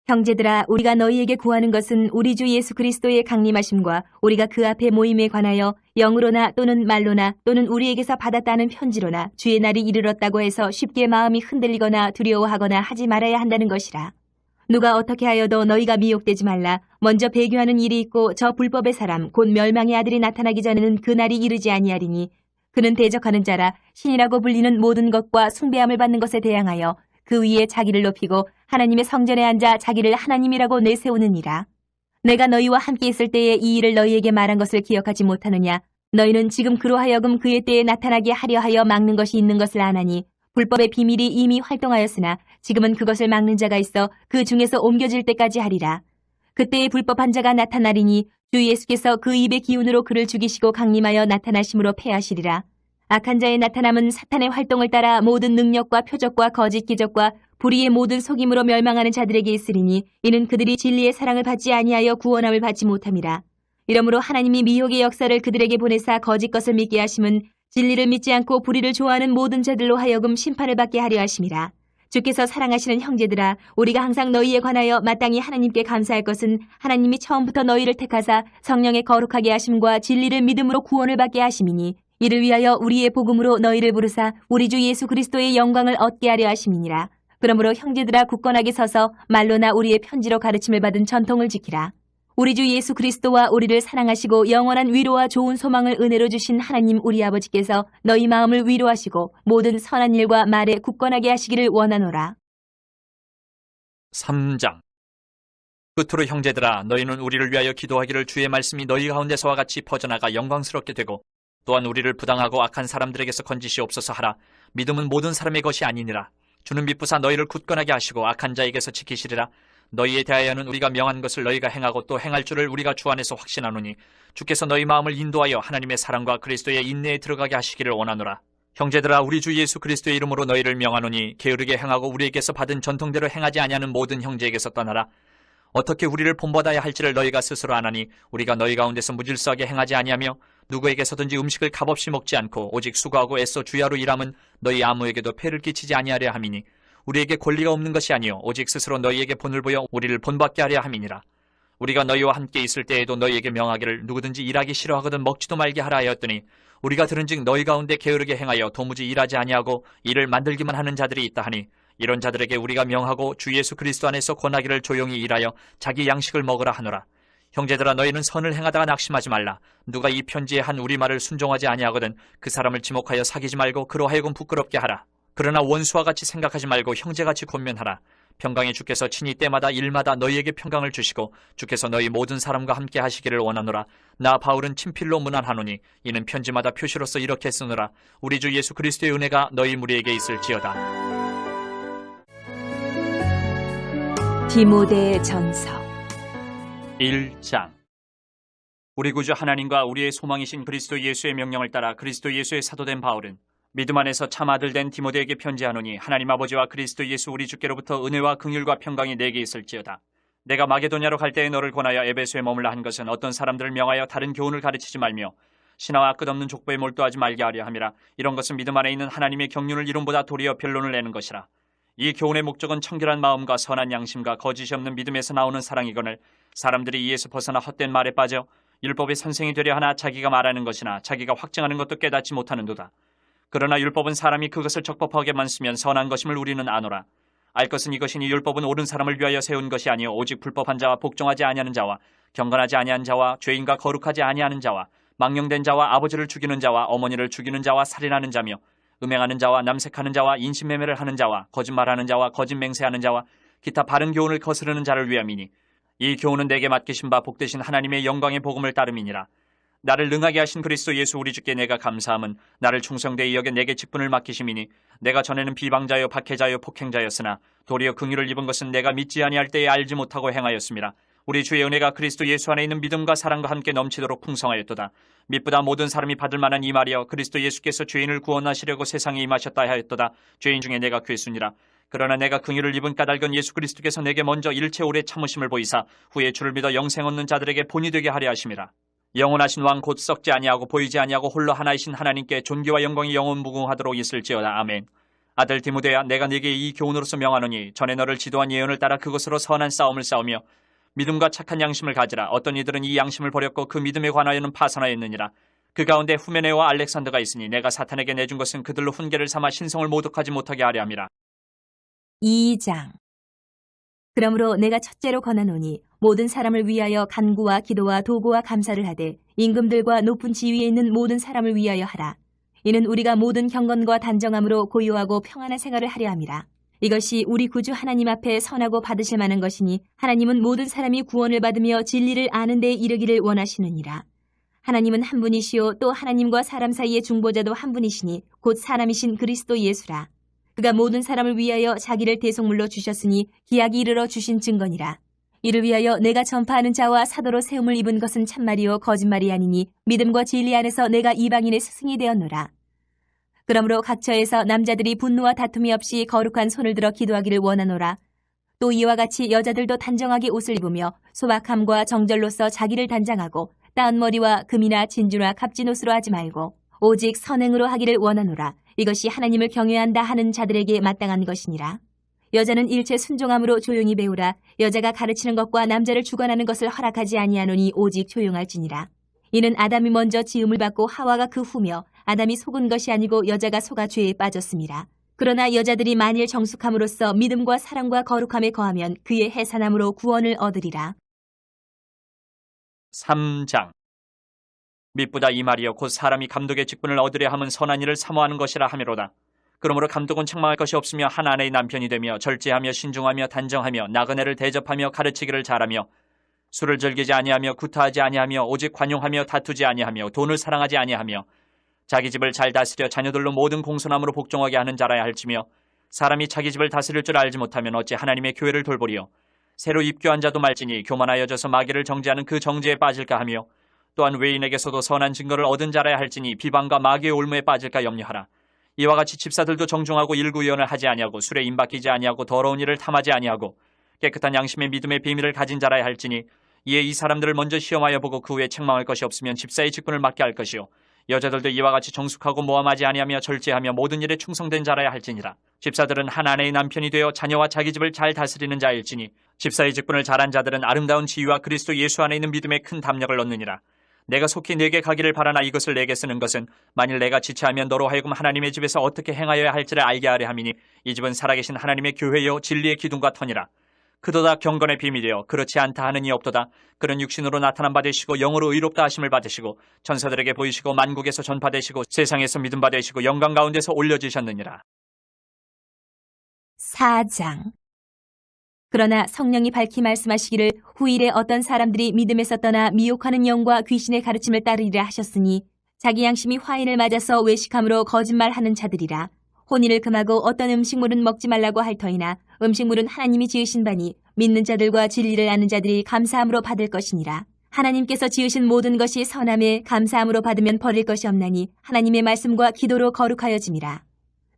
형제들아, 우리가 너희에게 구하는 것은 우리 주 예수 그리스도의 강림하심과 우리가 그 앞에 모임에 관하여 영으로나 또는 말로나 또는 우리에게서 받았다는 편지로나 주의 날이 이르렀다고 해서 쉽게 마음이 흔들리거나 두려워하거나 하지 말아야 한다는 것이라. 누가 어떻게 하여도 너희가 미혹되지 말라. 먼저 배교하는 일이 있고 저 불법의 사람 곧 멸망의 아들이 나타나기 전에는 그 날이 이르지 아니하리니 그는 대적하는 자라 신이라고 불리는 모든 것과 숭배함을 받는 것에 대항하여 그 위에 자기를 높이고 하나님의 성전에 앉아 자기를 하나님이라고 내세우느니라. 내가 너희와 함께 있을 때에 이 일을 너희에게 말한 것을 기억하지 못하느냐? 너희는 지금 그로 하여금 그의 때에 나타나게 하려 하여 막는 것이 있는 것을 아나니 불법의 비밀이 이미 활동하였으나 지금은 그것을 막는 자가 있어 그 중에서 옮겨질 때까지 하리라. 그때에 불법한 자가 나타나리니 주 예수께서 그 입의 기운으로 그를 죽이시고 강림하여 나타나심으로 패하시리라. 악한 자의 나타남은 사탄의 활동을 따라 모든 능력과 표적과 거짓 기적과 불의의 모든 속임으로 멸망하는 자들에게 있으리니 이는 그들이 진리의 사랑을 받지 아니하여 구원함을 받지 못함이라. 이러므로 하나님이 미혹의 역사를 그들에게 보내사 거짓 것을 믿게 하심은 진리를 믿지 않고 불의를 좋아하는 모든 자들로 하여금 심판을 받게 하려 하심이라. 주께서 사랑하시는 형제들아, 우리가 항상 너희에 관하여 마땅히 하나님께 감사할 것은 하나님이 처음부터 너희를 택하사 성령의 거룩하게 하심과 진리를 믿음으로 구원을 받게 하심이니 이를 위하여 우리의 복음으로 너희를 부르사 우리 주 예수 그리스도의 영광을 얻게 하려 하심이니라. 그러므로 형제들아 굳건하게 서서 말로나 우리의 편지로 가르침을 받은 전통을 지키라. 우리 주 예수 그리스도와 우리를 사랑하시고 영원한 위로와 좋은 소망을 은혜로 주신 하나님 우리 아버지께서 너희 마음을 위로하시고 모든 선한 일과 말에 굳건하게 하시기를 원하노라. 3장. 끝으로 형제들아, 너희는 우리를 위하여 기도하기를 주의 말씀이 너희 가운데서와 같이 퍼져나가 영광스럽게 되고 또한 우리를 부당하고 악한 사람들에게서 건지시옵소서 하라. 믿음은 모든 사람의 것이 아니니라. 주는 미쁘사 너희를 굳건하게 하시고 악한 자에게서 지키시리라. 너희에 대하여는 우리가 명한 것을 너희가 행하고 또 행할 줄을 우리가 주 안에서 확신하노니 주께서 너희 마음을 인도하여 하나님의 사랑과 그리스도의 인내에 들어가게 하시기를 원하노라. 형제들아, 우리 주 예수 그리스도의 이름으로 너희를 명하노니 게으르게 행하고 우리에게서 받은 전통대로 행하지 아니하는 모든 형제에게서 떠나라. 어떻게 우리를 본받아야 할지를 너희가 스스로 아나니 우리가 너희 가운데서 무질서하게 행하지 아니하며 누구에게서든지 음식을 값없이 먹지 않고 오직 수고하고 애써 주야로 일함은 너희 아무에게도 폐를 끼치지 아니하려 함이니 우리에게 권리가 없는 것이 아니요 오직 스스로 너희에게 본을 보여 우리를 본받게 하려 함이니라. 우리가 너희와 함께 있을 때에도 너희에게 명하기를 누구든지 일하기 싫어하거든 먹지도 말게 하라 하였더니 우리가 들은즉 너희 가운데 게으르게 행하여 도무지 일하지 아니하고 일을 만들기만 하는 자들이 있다 하니 이런 자들에게 우리가 명하고 주 예수 그리스도 안에서 권하기를 조용히 일하여 자기 양식을 먹으라 하노라. 형제들아, 너희는 선을 행하다가 낙심하지 말라. 누가 이 편지에 한 우리말을 순종하지 아니하거든 그 사람을 지목하여 사귀지 말고 그로 하여금 부끄럽게 하라. 그러나 원수와 같이 생각하지 말고 형제같이 권면하라. 평강의 주께서 친히 때마다 일마다 너희에게 평강을 주시고 주께서 너희 모든 사람과 함께 하시기를 원하노라. 나 바울은 친필로 문안하노니 이는 편지마다 표시로서 이렇게 쓰노라. 우리 주 예수 그리스도의 은혜가 너희 무리에게 있을지어다. 디모데 전서 1장. 우리 구주 하나님과 우리의 소망이신 그리스도 예수의 명령을 따라 그리스도 예수의 사도된 바울은 믿음 안에서 참 아들 된 디모데에게 편지하노니 하나님 아버지와 그리스도 예수 우리 주께로부터 은혜와 긍휼과 평강이 내게 있을지어다. 내가 마게도냐로 갈 때에 너를 권하여 에베소에 머물라 한 것은 어떤 사람들을 명하여 다른 교훈을 가르치지 말며 신화와 끝없는 족보에 몰두하지 말게 하려 함이라. 이런 것은 믿음 안에 있는 하나님의 경륜을 이론보다 도리어 변론을 내는 것이라. 이 교훈의 목적은 청결한 마음과 선한 양심과 거짓이 없는 믿음에서 나오는 사랑이거늘 사람들이 이에서 벗어나 헛된 말에 빠져 율법의 선생이 되려 하나 자기가 말하는 것이나 자기가 확증하는 것도 깨닫지 못하는도다. 그러나 율법은 사람이 그것을 적법하게만 쓰면 선한 것임을 우리는 아노라. 알 것은 이것이니 율법은 옳은 사람을 위하여 세운 것이 아니요 오직 불법한 자와 복종하지 아니하는 자와 경건하지 아니한 자와 죄인과 거룩하지 아니하는 자와 망령된 자와 아버지를 죽이는 자와 어머니를 죽이는 자와 살인하는 자며 음행하는 자와 남색하는 자와 인신매매를 하는 자와 거짓말하는 자와 거짓 맹세하는 자와 기타 바른 교훈을 거스르는 자를 위함이니 이 교훈은 내게 맡기신 바 복되신 하나님의 영광의 복음을 따름이니라. 나를 능하게 하신 그리스도 예수 우리 주께 내가 감사함은 나를 충성되이 여겨 내게 직분을 맡기심이니 내가 전에는 비방자요 박해자요 폭행자였으나 도리어 긍휼을 입은 것은 내가 믿지 아니할 때에 알지 못하고 행하였습니다. 우리 주의 은혜가 그리스도 예수 안에 있는 믿음과 사랑과 함께 넘치도록 풍성하였도다. 미쁘다 모든 사람이 받을 만한 이 말이여 그리스도 예수께서 죄인을 구원하시려고 세상에 임하셨다 하였도다. 죄인 중에 내가 괴순이라. 그러나 내가 긍휼을 입은 까닭은 예수 그리스도께서 내게 먼저 일체 오래 참으심을 보이사 후에 주를 믿어 영생 얻는 자들에게 본이 되게 하려 하심이라. 영원하신 왕 곧 썩지 아니하고 보이지 아니하고 홀로 하나이신 하나님께 존귀와 영광이 영원 무궁하도록 있을지어다. 아멘. 아들 디모데야, 내가 네게 이 교훈으로서 명하노니 전에 너를 지도한 예언을 따라 그것으로 선한 싸움을 싸우며 믿음과 착한 양심을 가지라. 어떤 이들은 이 양심을 버렸고 그 믿음에 관하여는 파선하였느니라. 그 가운데 후메네와 알렉산더가 있으니 내가 사탄에게 내준 것은 그들로 훈계를 삼아 신성을 모독하지 못하게 하려 함이라. 2장. 그러므로 내가 첫째로 권하노니 모든 사람을 위하여 간구와 기도와 도구와 감사를 하되 임금들과 높은 지위에 있는 모든 사람을 위하여 하라. 이는 우리가 모든 경건과 단정함으로 고요하고 평안한 생활을 하려 함이라. 이것이 우리 구주 하나님 앞에 선하고 받으실 만한 것이니 하나님은 모든 사람이 구원을 받으며 진리를 아는 데 이르기를 원하시느니라. 하나님은 한 분이시요 또 하나님과 사람 사이의 중보자도 한 분이시니 곧 사람이신 그리스도 예수라. 그가 모든 사람을 위하여 자기를 대속물로 주셨으니 기약이 이르러 주신 증거니라. 이를 위하여 내가 전파하는 자와 사도로 세움을 입은 것은 참말이요 거짓말이 아니니 믿음과 진리 안에서 내가 이방인의 스승이 되었노라. 그러므로 각처에서 남자들이 분노와 다툼이 없이 거룩한 손을 들어 기도하기를 원하노라. 또 이와 같이 여자들도 단정하게 옷을 입으며 소박함과 정절로서 자기를 단장하고 따은 머리와 금이나 진주나 값진 옷으로 하지 말고 오직 선행으로 하기를 원하노라. 이것이 하나님을 경외한다 하는 자들에게 마땅한 것이니라. 여자는 일체 순종함으로 조용히 배우라. 여자가 가르치는 것과 남자를 주관하는 것을 허락하지 아니하노니 오직 조용할지니라. 이는 아담이 먼저 지음을 받고 하와가 그 후며 아담이 속은 것이 아니고 여자가 속아 죄에 빠졌습니다. 그러나 여자들이 만일 정숙함으로써 믿음과 사랑과 거룩함에 거하면 그의 해산함으로 구원을 얻으리라. 3장. mit보다 이 말이여 곧 사람이 감독의 직분을 얻으려 함은 선한 일을 사모하는 것이라 하미로다. 그러므로 감독은 책망할 것이 없으며 한 아내의 남편이 되며 절제하며 신중하며 단정하며 나그네를 대접하며 가르치기를 잘하며 술을 즐기지 아니하며 구타하지 아니하며 오직 관용하며 다투지 아니하며 돈을 사랑하지 아니하며 자기 집을 잘 다스려 자녀들로 모든 공손함으로 복종하게 하는 자라야 할지며 사람이 자기 집을 다스릴 줄 알지 못하면 어찌 하나님의 교회를 돌보리요. 새로 입교한 자도 말지니 교만하여져서 마귀를 정죄하는 그 정죄에 빠질까 하며 또한 외인에게서도 선한 증거를 얻은 자라야 할지니 비방과 마귀의 올무에 빠질까 염려하라. 이와 같이 집사들도 정중하고 일구의언을 하지 아니하고 술에 임박이지 아니하고 더러운 일을 탐하지 아니하고 깨끗한 양심의 믿음의 비밀을 가진 자라야 할지니 이에 이 사람들을 먼저 시험하여 보고 그 후에 책망할 것이 없으면 집사의 직분을 맡게 할 것이요. 여자들도 이와 같이 정숙하고 모함하지 아니하며 절제하며 모든 일에 충성된 자라야 할지니라. 집사들은 한 아내의 남편이 되어 자녀와 자기 집을 잘 다스리는 자일지니 집사의 직분을 잘한 자들은 아름다운 지위와 그리스도 예수 안에 있는 믿음에 큰 담력을 얻느니라. 내가 속히 내게 가기를 바라나 이것을 내게 쓰는 것은 만일 내가 지체하면 너로 하여금 하나님의 집에서 어떻게 행하여야 할지를 알게 하려 함이니 이 집은 살아계신 하나님의 교회요 진리의 기둥과 터니라. 그도다 경건의 비밀이여 그렇지 않다 하는 이 없도다. 그는 육신으로 나타난 바 되시고 영으로 의롭다 하심을 받으시고 천사들에게 보이시고 만국에서 전파되시고 세상에서 믿음 받으시고 영광 가운데서 올려지셨느니라. 4장. 그러나 성령이 밝히 말씀하시기를 후일에 어떤 사람들이 믿음에서 떠나 미혹하는 영과 귀신의 가르침을 따르리라 하셨으니 자기 양심이 화인을 맞아서 외식함으로 거짓말하는 자들이라. 혼인을 금하고 어떤 음식물은 먹지 말라고 할 터이나 음식물은 하나님이 지으신 바니 믿는 자들과 진리를 아는 자들이 감사함으로 받을 것이니라. 하나님께서 지으신 모든 것이 선함에 감사함으로 받으면 버릴 것이 없나니 하나님의 말씀과 기도로 거룩하여짐이라.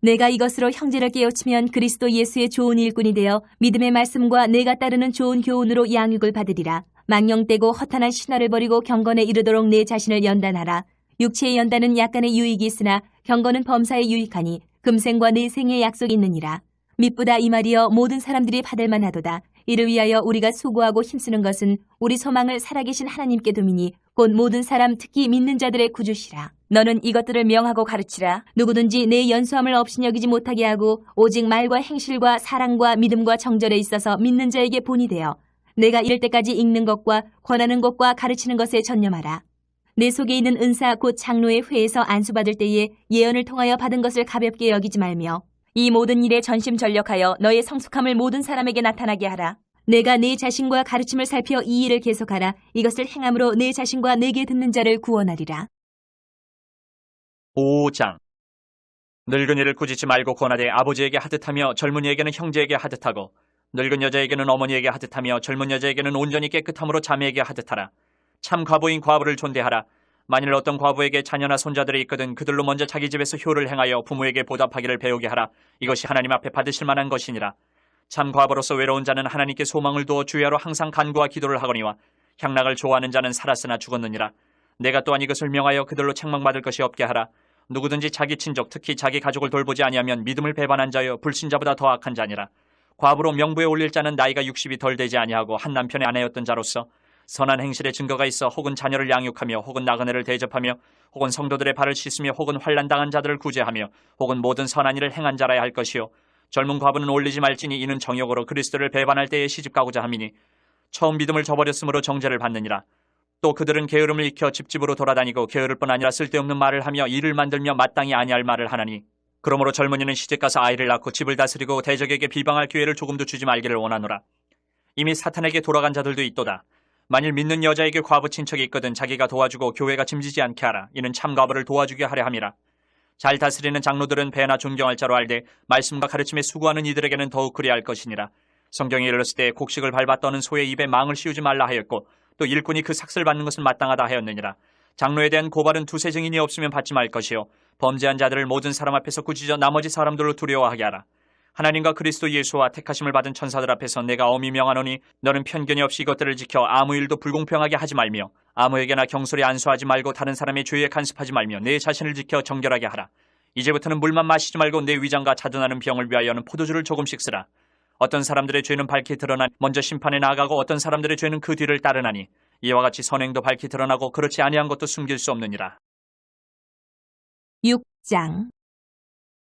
내가 이것으로 형제를 깨우치면 그리스도 예수의 좋은 일꾼이 되어 믿음의 말씀과 내가 따르는 좋은 교훈으로 양육을 받으리라. 망령되고 허탄한 신화를 버리고 경건에 이르도록 내 자신을 연단하라. 육체의 연단은 약간의 유익이 있으나 경건은 범사에 유익하니 금생과 내생의 약속이 있느니라. mit보다 이 말이여 모든 사람들이 받을 만하도다. 이를 위하여 우리가 수고하고 힘쓰는 것은 우리 소망을 살아계신 하나님께 두미니 곧 모든 사람 특히 믿는 자들의 구주시라. 너는 이것들을 명하고 가르치라. 누구든지 내 연수함을 없이 여기지 못하게 하고 오직 말과 행실과 사랑과 믿음과 정절에 있어서 믿는 자에게 본이 되어 내가 이를 때까지 읽는 것과 권하는 것과 가르치는 것에 전념하라. 내 속에 있는 은사 곧 장로의 회에서 안수받을 때에 예언을 통하여 받은 것을 가볍게 여기지 말며 이 모든 일에 전심전력하여 너의 성숙함을 모든 사람에게 나타나게 하라. 내가 내 자신과 가르침을 살펴 이 일을 계속하라. 이것을 행함으로 내 자신과 내게 듣는 자를 구원하리라. 5장. 늙은이를 꾸짖지 말고 권하되 아버지에게 하듯하며 젊은이에게는 형제에게 하듯하고 늙은 여자에게는 어머니에게 하듯하며 젊은 여자에게는 온전히 깨끗함으로 자매에게 하듯하라. 참 과부인 과부를 존대하라. 만일 어떤 과부에게 자녀나 손자들이 있거든 그들로 먼저 자기 집에서 효를 행하여 부모에게 보답하기를 배우게 하라. 이것이 하나님 앞에 받으실 만한 것이니라. 참 과부로서 외로운 자는 하나님께 소망을 두어 주야로 항상 간구와 기도를 하거니와 향락을 좋아하는 자는 살았으나 죽었느니라. 내가 또한 이것을 명하여 그들로 책망받을 것이 없게 하라. 누구든지 자기 친족 특히 자기 가족을 돌보지 아니하면 믿음을 배반한 자여 불신자보다 더 악한 자니라. 과부로 명부에 올릴 자는 나이가 60이 덜 되지 아니하고 한 남편의 아내였던 자로서 선한 행실의 증거가 있어 혹은 자녀를 양육하며 혹은 나그네를 대접하며 혹은 성도들의 발을 씻으며 혹은 환난당한 자들을 구제하며 혹은 모든 선한 일을 행한 자라야 할 것이요. 젊은 과부는 올리지 말지니 이는 정욕으로 그리스도를 배반할 때에 시집가고자 함이니 처음 믿음을 저버렸으므로 정죄를 받느니라. 또 그들은 게으름을 익혀 집집으로 돌아다니고 게으를 뿐 아니라 쓸데없는 말을 하며 일을 만들며 마땅히 아니할 말을 하나니 그러므로 젊은이는 시집가서 아이를 낳고 집을 다스리고 대적에게 비방할 기회를 조금도 주지 말기를 원하노라. 이미 사탄에게 돌아간 자들도 있도다. 만일 믿는 여자에게 과부 친척이 있거든 자기가 도와주고 교회가 짐지지 않게 하라. 이는 참 과부를 도와주게 하려 함이라. 잘 다스리는 장로들은 배나 존경할 자로 알되 말씀과 가르침에 수고하는 이들에게는 더욱 그리할 것이니라. 성경에 이르렀을 때 곡식을 밟아 떠는 소의 입에 망을 씌우지 말라 하였고 또 일꾼이 그 삭슬 받는 것은 마땅하다 하였느니라. 장로에 대한 고발은 두세 증인이 없으면 받지 말 것이요 범죄한 자들을 모든 사람 앞에서 꾸짖어 나머지 사람들로 두려워하게 하라. 하나님과 그리스도 예수와 택하심을 받은 천사들 앞에서 내가 엄히 명하노니 너는 편견이 없이 이것들을 지켜 아무 일도 불공평하게 하지 말며 아무에게나 경솔히 안수하지 말고 다른 사람의 죄에 간섭하지 말며 내 자신을 지켜 정결하게 하라. 이제부터는 물만 마시지 말고 내 위장과 자두나는 병을 위하여는 포도주를 조금씩 쓰라. 어떤 사람들의 죄는 밝히 드러나 먼저 심판에 나아가고 어떤 사람들의 죄는 그 뒤를 따르나니 이와 같이 선행도 밝히 드러나고 그렇지 아니한 것도 숨길 수 없느니라. 6장.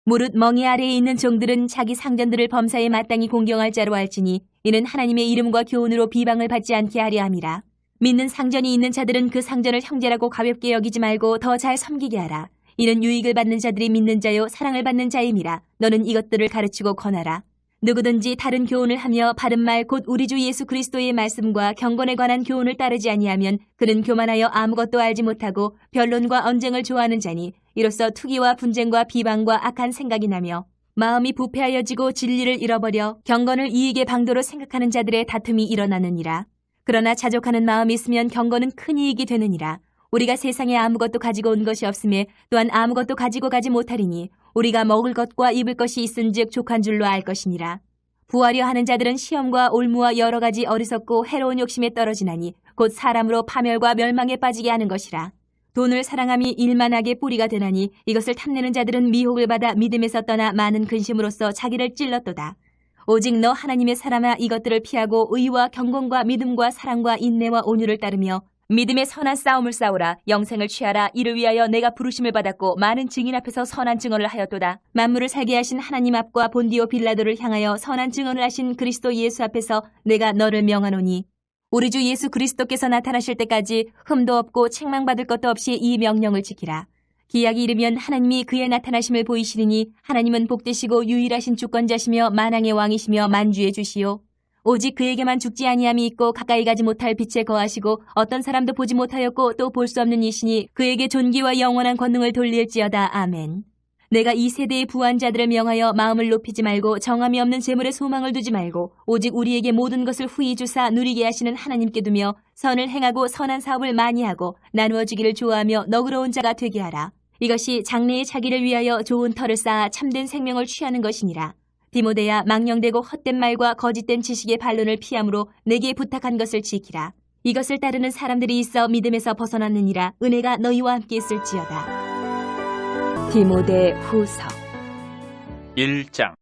무릇 멍에 아래에 있는 종들은 자기 상전들을 범사에 마땅히 공경할 자로 할지니 이는 하나님의 이름과 교훈으로 비방을 받지 않게 하려 함이라. 믿는 상전이 있는 자들은 그 상전을 형제라고 가볍게 여기지 말고 더 잘 섬기게 하라. 이는 유익을 받는 자들이 믿는 자요 사랑을 받는 자임이라. 너는 이것들을 가르치고 권하라. 누구든지 다른 교훈을 하며 바른 말 곧 우리 주 예수 그리스도의 말씀과 경건에 관한 교훈을 따르지 아니하면 그는 교만하여 아무것도 알지 못하고 변론과 언쟁을 좋아하는 자니 이로써 투기와 분쟁과 비방과 악한 생각이 나며 마음이 부패하여지고 진리를 잃어버려 경건을 이익의 방도로 생각하는 자들의 다툼이 일어나느니라. 그러나 자족하는 마음이 있으면 경건은 큰 이익이 되느니라. 우리가 세상에 아무것도 가지고 온 것이 없음에 또한 아무것도 가지고 가지 못하리니 우리가 먹을 것과 입을 것이 있은즉 족한 줄로 알 것이니라. 부하려 하는 자들은 시험과 올무와 여러 가지 어리석고 해로운 욕심에 떨어지나니 곧 사람으로 파멸과 멸망에 빠지게 하는 것이라. 돈을 사랑함이 일만하게 뿌리가 되나니 이것을 탐내는 자들은 미혹을 받아 믿음에서 떠나 많은 근심으로써 자기를 찔렀도다. 오직 너 하나님의 사람아 이것들을 피하고 의와 경건과 믿음과 사랑과 인내와 온유를 따르며 믿음의 선한 싸움을 싸우라. 영생을 취하라. 이를 위하여 내가 부르심을 받았고 많은 증인 앞에서 선한 증언을 하였도다. 만물을 살게 하신 하나님 앞과 본디오 빌라도를 향하여 선한 증언을 하신 그리스도 예수 앞에서 내가 너를 명하노니 우리 주 예수 그리스도께서 나타나실 때까지 흠도 없고 책망받을 것도 없이 이 명령을 지키라. 기약이 이르면 하나님이 그의 나타나심을 보이시리니 하나님은 복되시고 유일하신 주권자시며 만왕의 왕이시며 만주의 주시오. 오직 그에게만 죽지 아니함이 있고 가까이 가지 못할 빛에 거하시고 어떤 사람도 보지 못하였고 또 볼 수 없는 이시니 그에게 존귀와 영원한 권능을 돌릴지어다. 아멘. 내가 이 세대의 부한 자들을 명하여 마음을 높이지 말고 정함이 없는 재물에 소망을 두지 말고 오직 우리에게 모든 것을 후히 주사 누리게 하시는 하나님께 두며 선을 행하고 선한 사업을 많이 하고 나누어 주기를 좋아하며 너그러운 자가 되게 하라. 이것이 장래의 자기를 위하여 좋은 터를 쌓아 참된 생명을 취하는 것이니라. 디모데야 망령되고 헛된 말과 거짓된 지식의 반론을 피함으로 내게 부탁한 것을 지키라. 이것을 따르는 사람들이 있어 믿음에서 벗어났느니라. 은혜가 너희와 함께 있을지어다. 디모데 후서 1장.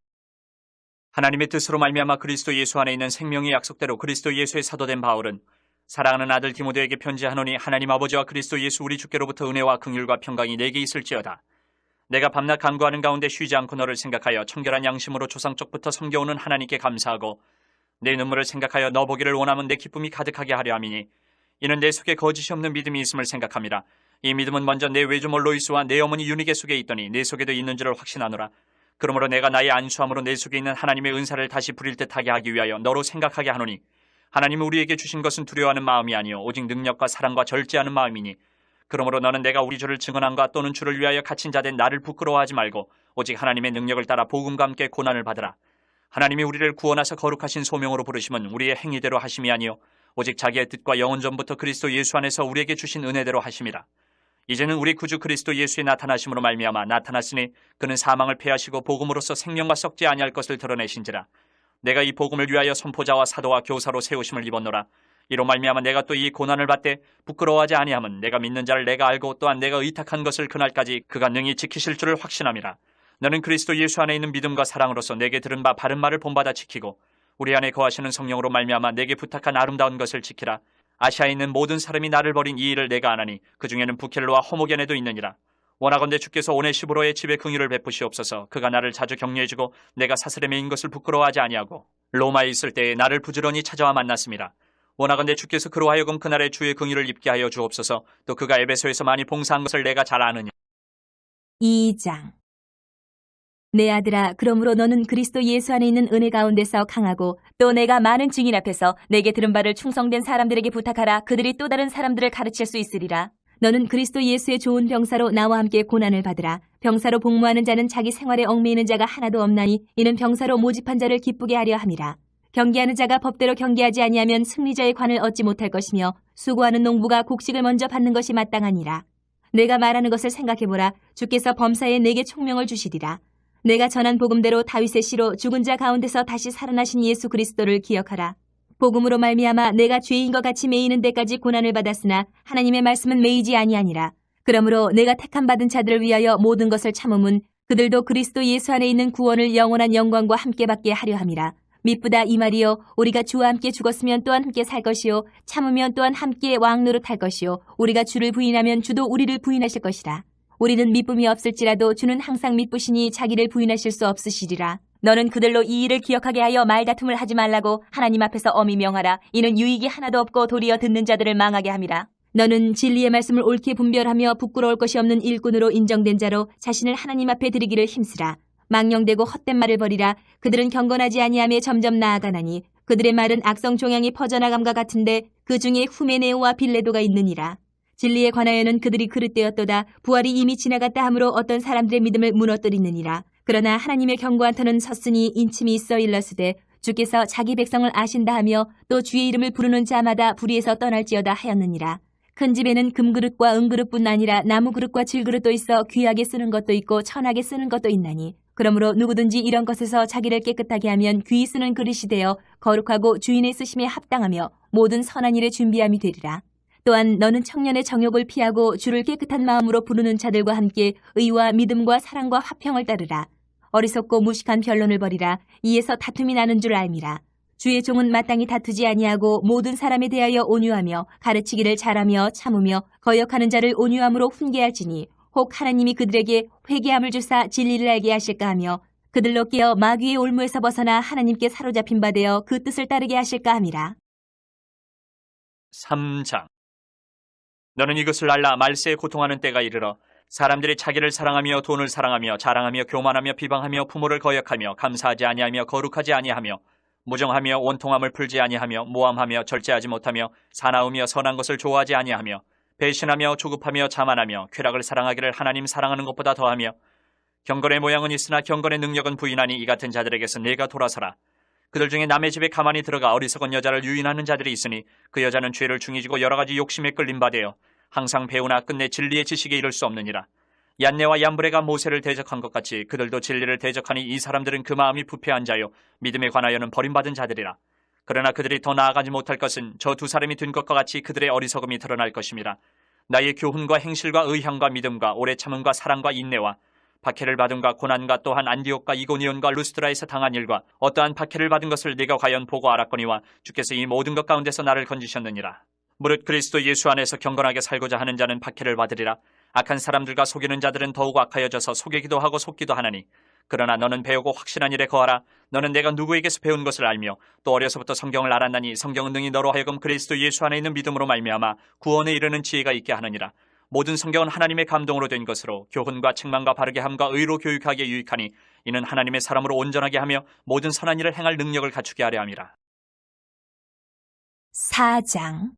하나님의 뜻으로 말미암아 그리스도 예수 안에 있는 생명의 약속대로 그리스도 예수의 사도된 바울은 사랑하는 아들 디모데에게 편지하노니 하나님 아버지와 그리스도 예수 우리 주께로부터 은혜와 긍휼과 평강이 내게 있을지어다. 내가 밤낮 간구하는 가운데 쉬지 않고 너를 생각하여 청결한 양심으로 조상적부터 섬겨오는 하나님께 감사하고 내 눈물을 생각하여 너 보기를 원하면 내 기쁨이 가득하게 하려 함이니 이는 내 속에 거짓이 없는 믿음이 있음을 생각함이라. 이 믿음은 먼저 내 외조모 로이스와 내 어머니 유니게 속에 있더니 내 속에도 있는 줄을 확신하노라. 그러므로 내가 나의 안수함으로 내 속에 있는 하나님의 은사를 다시 부릴 듯하게 하기 위하여 너로 생각하게 하노니 하나님은 우리에게 주신 것은 두려워하는 마음이 아니요 오직 능력과 사랑과 절제하는 마음이니 그러므로 너는 내가 우리 주를 증언함과 또는 주를 위하여 갇힌 자 된 나를 부끄러워하지 말고 오직 하나님의 능력을 따라 복음과 함께 고난을 받으라. 하나님이 우리를 구원하사 거룩하신 소명으로 부르심은 우리의 행위대로 하심이 아니요 오직 자기의 뜻과 영원 전부터 그리스도 예수 안에서 우리에게 주신 은혜대로 하심이라. 이제는 우리 구주 그리스도 예수의 나타나심으로 말미암아 나타났으니 그는 사망을 패하시고 복음으로써 생명과 썩지 아니할 것을 드러내신지라. 내가 이 복음을 위하여 선포자와 사도와 교사로 세우심을 입었노라. 이로 말미암아 내가 또 이 고난을 받되 부끄러워하지 아니함은 내가 믿는 자를 내가 알고 또한 내가 의탁한 것을 그날까지 그가 능히 지키실 줄을 확신함이라. 너는 그리스도 예수 안에 있는 믿음과 사랑으로서 내게 들은 바 바른 말을 본받아 지키고 우리 안에 거하시는 성령으로 말미암아 내게 부탁한 아름다운 것을 지키라. 아시아에 있는 모든 사람이 나를 버린 이 일을 내가 아나니 그 중에는 부켈로와 호모겐에도 있느니라. 원하건대 주께서 오네시보로의 집에 긍휼을 베푸시옵소서. 그가 나를 자주 격려해주고 내가 사스레메인 것을 부끄러워하지 아니하고 로마에 있을 때에 나를 부지런히 찾아와 만났습니다. 원하건대 주께서 그로 하여금 그날의 주의 긍휼을 입게 하여 주옵소서. 또 그가 에베소에서 많이 봉사한 것을 내가 잘 아느냐. 2장. 내 아들아, 그러므로 너는 그리스도 예수 안에 있는 은혜 가운데서 강하고 또 내가 많은 증인 앞에서 내게 들은 바를 충성된 사람들에게 부탁하라. 그들이 또 다른 사람들을 가르칠 수 있으리라. 너는 그리스도 예수의 좋은 병사로 나와 함께 고난을 받으라. 병사로 복무하는 자는 자기 생활에 얽매이는 자가 하나도 없나니 이는 병사로 모집한 자를 기쁘게 하려 함이라. 경기하는 자가 법대로 경기하지 아니하면 승리자의 관을 얻지 못할 것이며 수고하는 농부가 곡식을 먼저 받는 것이 마땅하니라. 내가 말하는 것을 생각해보라. 주께서 범사에 내게 총명을 주시리라. 내가 전한 복음대로 다윗의 씨로 죽은 자 가운데서 다시 살아나신 예수 그리스도를 기억하라. 복음으로 말미암아 내가 죄인과 같이 매이는 데까지 고난을 받았으나 하나님의 말씀은 매이지 아니하니라. 그러므로 내가 택함 받은 자들을 위하여 모든 것을 참음은 그들도 그리스도 예수 안에 있는 구원을 영원한 영광과 함께 받게 하려 함이라. 미쁘다 이 말이요, 우리가 주와 함께 죽었으면 또한 함께 살 것이요 참으면 또한 함께 왕노릇할 것이요 우리가 주를 부인하면 주도 우리를 부인하실 것이라. 우리는 미쁨이 없을지라도 주는 항상 미쁘시니 자기를 부인하실 수 없으시리라. 너는 그들로 이 일을 기억하게 하여 말다툼을 하지 말라고 하나님 앞에서 엄히 명하라. 이는 유익이 하나도 없고 도리어 듣는 자들을 망하게 함이라. 너는 진리의 말씀을 옳게 분별하며 부끄러울 것이 없는 일꾼으로 인정된 자로 자신을 하나님 앞에 드리기를 힘쓰라. 망령되고 헛된 말을 버리라. 그들은 경건하지 아니하며 점점 나아가나니 그들의 말은 악성 종양이 퍼져나감과 같은데 그 중에 후메네오와 빌레도가 있느니라. 진리에 관하여는 그들이 그릇되었도다. 부활이 이미 지나갔다 하므로 어떤 사람들의 믿음을 무너뜨리느니라. 그러나 하나님의 경고한 터는 섰으니 인침이 있어 일러스되 주께서 자기 백성을 아신다 하며 또 주의 이름을 부르는 자마다 불의에서 떠날지어다 하였느니라. 큰 집에는 금그릇과 은그릇뿐 아니라 나무그릇과 질그릇도 있어 귀하게 쓰는 것도 있고 천하게 쓰는 것도 있나니 그러므로 누구든지 이런 것에서 자기를 깨끗하게 하면 귀히 쓰는 그릇이 되어 거룩하고 주인의 쓰심에 합당하며 모든 선한 일에 준비함이 되리라. 또한 너는 청년의 정욕을 피하고 주를 깨끗한 마음으로 부르는 자들과 함께 의와 믿음과 사랑과 화평을 따르라. 어리석고 무식한 변론을 버리라. 이에서 다툼이 나는 줄 알미라. 주의 종은 마땅히 다투지 아니하고 모든 사람에 대하여 온유하며 가르치기를 잘하며 참으며 거역하는 자를 온유함으로 훈계할지니 혹 하나님이 그들에게 회개함을 주사 진리를 알게 하실까 하며 그들로 깨어 마귀의 올무에서 벗어나 하나님께 사로잡힌 바 되어 그 뜻을 따르게 하실까 함이라. 3장. 너는 이것을 알라. 말세에 고통하는 때가 이르러 사람들이 자기를 사랑하며 돈을 사랑하며 자랑하며 교만하며 비방하며 부모를 거역하며 감사하지 아니하며 거룩하지 아니하며 무정하며 원통함을 풀지 아니하며 모함하며 절제하지 못하며 사나우며 선한 것을 좋아하지 아니하며 배신하며 조급하며 자만하며 쾌락을 사랑하기를 하나님 사랑하는 것보다 더하며 경건의 모양은 있으나 경건의 능력은 부인하니 이 같은 자들에게서 내가 돌아서라. 그들 중에 남의 집에 가만히 들어가 어리석은 여자를 유인하는 자들이 있으니 그 여자는 죄를 중히 지고 여러 가지 욕심에 끌린 바 되어 항상 배우나 끝내 진리의 지식에 이를 수 없느니라. 얀네와 얀브레가 모세를 대적한 것 같이 그들도 진리를 대적하니 이 사람들은 그 마음이 부패한 자요 믿음에 관하여는 버림받은 자들이라. 그러나 그들이 더 나아가지 못할 것은 저 두 사람이 된 것과 같이 그들의 어리석음이 드러날 것임이라. 나의 교훈과 행실과 의향과 믿음과 오래 참음과 사랑과 인내와 박해를 받음과 고난과 또한 안디옥과 이고니온과 루스드라에서 당한 일과 어떠한 박해를 받은 것을 네가 과연 보고 알았거니와 주께서 이 모든 것 가운데서 나를 건지셨느니라. 무릇 그리스도 예수 안에서 경건하게 살고자 하는 자는 박해를 받으리라. 악한 사람들과 속이는 자들은 더욱 악하여져서 속이기도 하고 속기도 하나니 그러나 너는 배우고 확신한 일에 거하라. 너는 내가 누구에게서 배운 것을 알며 또 어려서부터 성경을 알았나니 성경은 능히 너로 하여금 그리스도 예수 안에 있는 믿음으로 말미암아 구원에 이르는 지혜가 있게 하느니라. 모든 성경은 하나님의 감동으로 된 것으로 교훈과 책망과 바르게 함과 의로 교육하기에 유익하니 이는 하나님의 사람으로 온전하게 하며 모든 선한 일을 행할 능력을 갖추게 하려 함이라. 4장.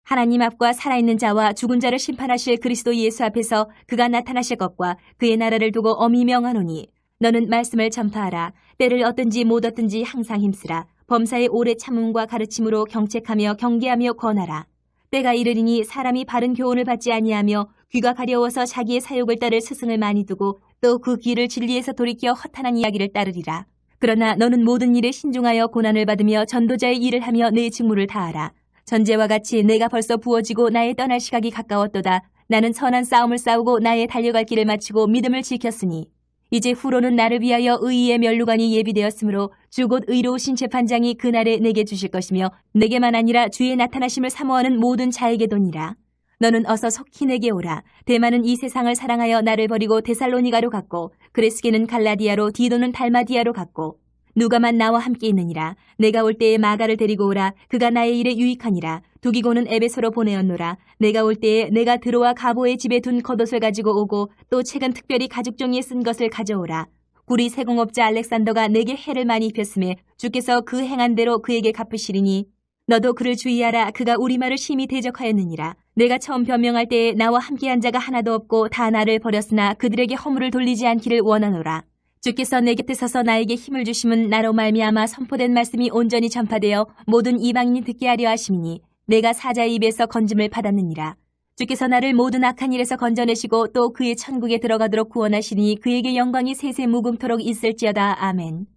하나님 앞과 살아있는 자와 죽은 자를 심판하실 그리스도 예수 앞에서 그가 나타나실 것과 그의 나라를 두고 엄히 명하노니 너는 말씀을 전파하라. 때를 얻든지 못 얻든지 항상 힘쓰라. 범사의 오래 참음과 가르침으로 경책하며 경계하며 권하라. 때가 이르리니 사람이 바른 교훈을 받지 아니하며 귀가 가려워서 자기의 사욕을 따를 스승을 많이 두고 또 그 귀를 진리에서 돌이켜 허탄한 이야기를 따르리라. 그러나 너는 모든 일에 신중하여 고난을 받으며 전도자의 일을 하며 내 직무를 다하라. 전제와 같이 내가 벌써 부어지고 나의 떠날 시각이 가까웠도다. 나는 선한 싸움을 싸우고 나의 달려갈 길을 마치고 믿음을 지켰으니 이제 후로는 나를 위하여 의의 면류관이 예비되었으므로 주 곧 의로우신 재판장이 그날에 내게 주실 것이며 내게만 아니라 주의 나타나심을 사모하는 모든 자에게도니라. 너는 어서 속히 내게 오라. 대만은 이 세상을 사랑하여 나를 버리고 데살로니가로 갔고 그레스게는 갈라디아로 디도는 달마디아로 갔고 누가만 나와 함께 있느니라. 내가 올 때에 마가를 데리고 오라. 그가 나의 일에 유익하니라. 두기고는 에베소로 보내었노라. 내가 올 때에 내가 드로와 가보의 집에 둔 겉옷을 가지고 오고 또 책은 특별히 가죽 종이에 쓴 것을 가져오라. 구리 세공업자 알렉산더가 내게 해를 많이 입혔음에 주께서 그 행한 대로 그에게 갚으시리니 너도 그를 주의하라. 그가 우리말을 심히 대적하였느니라. 내가 처음 변명할 때에 나와 함께한 자가 하나도 없고 다 나를 버렸으나 그들에게 허물을 돌리지 않기를 원하노라. 주께서 내 곁에 서서 나에게 힘을 주심은 나로 말미암아 선포된 말씀이 온전히 전파되어 모든 이방인이 듣게 하려 하심이니 내가 사자의 입에서 건짐을 받았느니라. 주께서 나를 모든 악한 일에서 건져내시고 또 그의 천국에 들어가도록 구원하시니 그에게 영광이 세세 무궁토록 있을지어다. 아멘.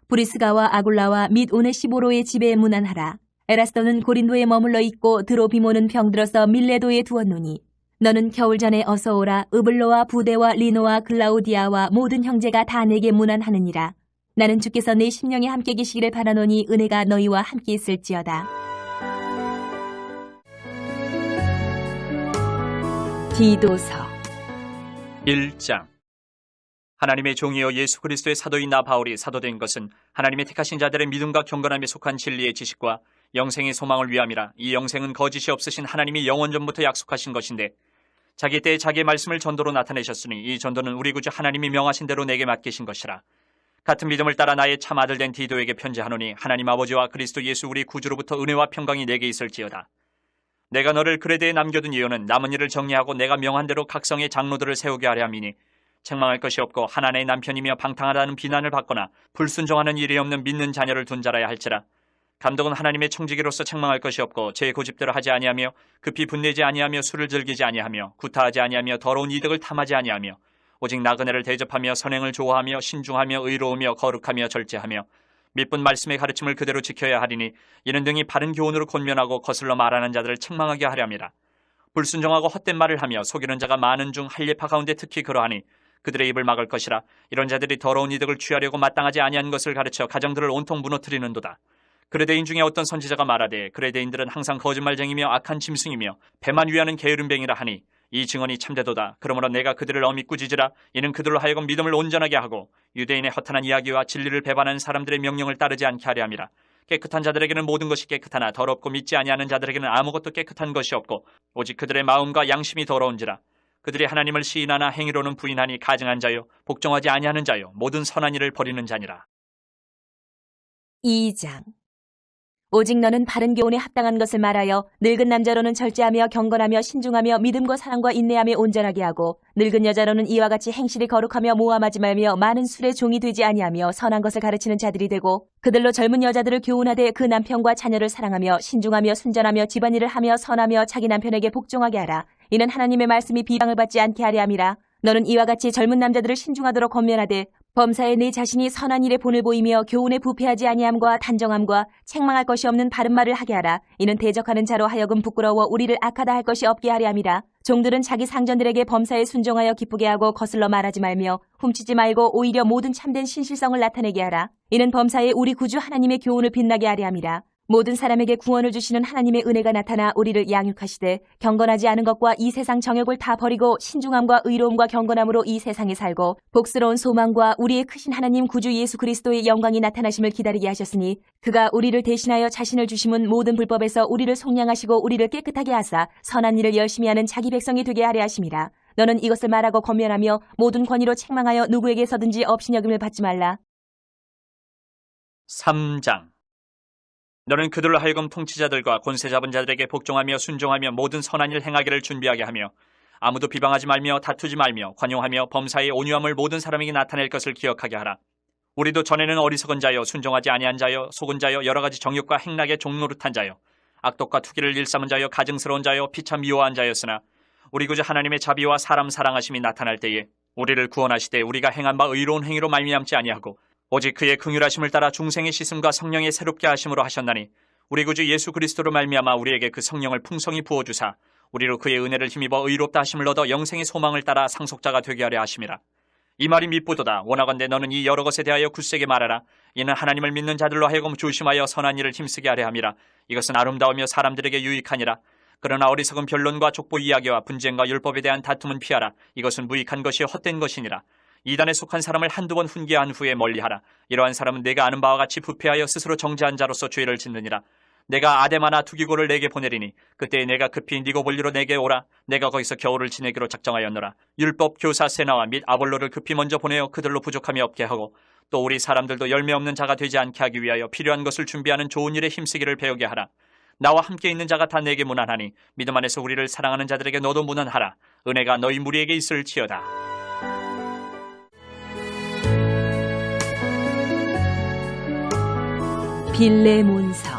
브리스가와 아굴라와 및 오네시보로의 집에 문안하라. 에라스도는 고린도에 머물러 있고 드로비모는 병들어서 밀레도에 두었노니 너는 겨울 전에 어서 오라. 으블로와 부데와 리노와 글라우디아와 모든 형제가 다 내게 문안하느니라. 나는 주께서 내 심령에 함께 계시기를 바라노니 은혜가 너희와 함께 있을지어다. 디도서 1장. 하나님의 종이요 예수 그리스도의 사도인 나 바울이 사도된 것은 하나님의 택하신 자들의 믿음과 경건함에 속한 진리의 지식과 영생의 소망을 위함이라. 이 영생은 거짓이 없으신 하나님이 영원전부터 약속하신 것인데 자기 때에 자기의 말씀을 전도로 나타내셨으니 이 전도는 우리 구주 하나님이 명하신 대로 내게 맡기신 것이라. 같은 믿음을 따라 나의 참 아들 된 디도에게 편지하노니 하나님 아버지와 그리스도 예수 우리 구주로부터 은혜와 평강이 내게 있을지어다. 내가 너를 그레데에 남겨둔 이유는 남은 일을 정리하고 내가 명한 대로 각성의 장로들을 세우게 하려 함이니 책망할 것이 없고 하나님의 남편이며 방탕하다는 비난을 받거나 불순종하는 일이 없는 믿는 자녀를 둔 자라야 할지라. 감독은 하나님의 청지기로서 책망할 것이 없고 제 고집대로 하지 아니하며 급히 분내지 아니하며 술을 즐기지 아니하며 구타하지 아니하며 더러운 이득을 탐하지 아니하며 오직 나그네를 대접하며 선행을 좋아하며 신중하며 의로우며 거룩하며 절제하며 믿분 말씀의 가르침을 그대로 지켜야 하리니 이는 등이 바른 교훈으로 권면하고 거슬러 말하는 자들을 책망하게 하려 함이라. 불순종하고 헛된 말을 하며 속이는 자가 많은 중 할례파 가운데 특히 그러하니 그들의 입을 막을 것이라. 이런 자들이 더러운 이득을 취하려고 마땅하지 아니한 것을 가르쳐 가정들을 온통 무너뜨리는도다. 그레데인 중에 어떤 선지자가 말하되 그레데인들은 항상 거짓말쟁이며 악한 짐승이며 배만 위하는 게으름뱅이라 하니 이 증언이 참되도다. 그러므로 내가 그들을 엄히 꾸짖으라. 이는 그들로 하여금 믿음을 온전하게 하고 유대인의 허탄한 이야기와 진리를 배반하는 사람들의 명령을 따르지 않게 하려 함이라. 깨끗한 자들에게는 모든 것이 깨끗하나 더럽고 믿지 아니하는 자들에게는 아무것도 깨끗한 것이 없고 오직 그들의 마음과 양심이 더러운지라. 그들이 하나님을 시인하나 행위로는 부인하니 가증한 자요 복종하지 아니하는 자요 모든 선한 일을 버리는 자니라. 2장. 오직 너는 바른 교훈에 합당한 것을 말하여 늙은 남자로는 절제하며 경건하며 신중하며 믿음과 사랑과 인내함에 온전하게 하고 늙은 여자로는 이와 같이 행실이 거룩하며 모함하지 말며 많은 술의 종이 되지 아니하며 선한 것을 가르치는 자들이 되고 그들로 젊은 여자들을 교훈하되 그 남편과 자녀를 사랑하며 신중하며 순전하며 집안일을 하며 선하며 자기 남편에게 복종하게 하라. 이는 하나님의 말씀이 비방을 받지 않게 하려 함이라. 너는 이와 같이 젊은 남자들을 신중하도록 권면하되 범사에 네 자신이 선한 일에 본을 보이며 교훈에 부패하지 아니함과 단정함과 책망할 것이 없는 바른 말을 하게 하라. 이는 대적하는 자로 하여금 부끄러워 우리를 악하다 할 것이 없게 하려 함이라. 종들은 자기 상전들에게 범사에 순종하여 기쁘게 하고 거슬러 말하지 말며 훔치지 말고 오히려 모든 참된 신실성을 나타내게 하라. 이는 범사에 우리 구주 하나님의 교훈을 빛나게 하려 함이라. 모든 사람에게 구원을 주시는 하나님의 은혜가 나타나 우리를 양육하시되 경건하지 않은 것과 이 세상 정욕을 다 버리고 신중함과 의로움과 경건함으로 이 세상에 살고 복스러운 소망과 우리의 크신 하나님 구주 예수 그리스도의 영광이 나타나심을 기다리게 하셨으니 그가 우리를 대신하여 자신을 주심은 모든 불법에서 우리를 속량하시고 우리를 깨끗하게 하사 선한 일을 열심히 하는 자기 백성이 되게 하려 하심이라. 너는 이것을 말하고 권면하며 모든 권위로 책망하여 누구에게서든지 업신여김을 받지 말라. 3장. 너는 그들로 하여금 통치자들과 권세 잡은 자들에게 복종하며 순종하며 모든 선한 일 행하기를 준비하게 하며 아무도 비방하지 말며 다투지 말며 관용하며 범사의 온유함을 모든 사람에게 나타낼 것을 기억하게 하라. 우리도 전에는 어리석은 자여 순종하지 아니한 자여 속은 자여 여러 가지 정욕과 행락에 종노릇한 자여 악독과 투기를 일삼은 자여 가증스러운 자여 피차 미워한 자였으나 우리 구주 하나님의 자비와 사람 사랑하심이 나타날 때에 우리를 구원하시되 우리가 행한 바 의로운 행위로 말미암지 아니하고 오직 그의 긍휼하심을 따라 중생의 씻음과 성령의 새롭게 하심으로 하셨나니 우리 구주 예수 그리스도로 말미암아 우리에게 그 성령을 풍성히 부어주사 우리로 그의 은혜를 힘입어 의롭다 하심을 얻어 영생의 소망을 따라 상속자가 되게 하려 하심이라. 이 말이 미쁘도다. 원하건대 너는 이 여러 것에 대하여 굳세게 말하라. 이는 하나님을 믿는 자들로 하여금 조심하여 선한 일을 힘쓰게 하려 함이라. 이것은 아름다우며 사람들에게 유익하니라. 그러나 어리석은 변론과 족보 이야기와 분쟁과 율법에 대한 다툼은 피하라. 이것은 무익한 것이 헛된 것이니라. 이단에 속한 사람을 한두 번 훈계한 후에 멀리하라. 이러한 사람은 내가 아는 바와 같이 부패하여 스스로 정죄한 자로서 죄를 짓느니라. 내가 아데마나 투기고를 내게 보내리니 그때 내가 급히 니고볼리로 내게 오라. 내가 거기서 겨울을 지내기로 작정하였노라. 율법 교사 세나와 및 아볼로를 급히 먼저 보내어 그들로 부족함이 없게 하고 또 우리 사람들도 열매 없는 자가 되지 않게 하기 위하여 필요한 것을 준비하는 좋은 일에 힘쓰기를 배우게 하라. 나와 함께 있는 자가 다 내게 무난하니 믿음 안에서 우리를 사랑하는 자들에게 너도 무난하라. 은혜가 너희 무리에게 있을지어다. 빌레몬서.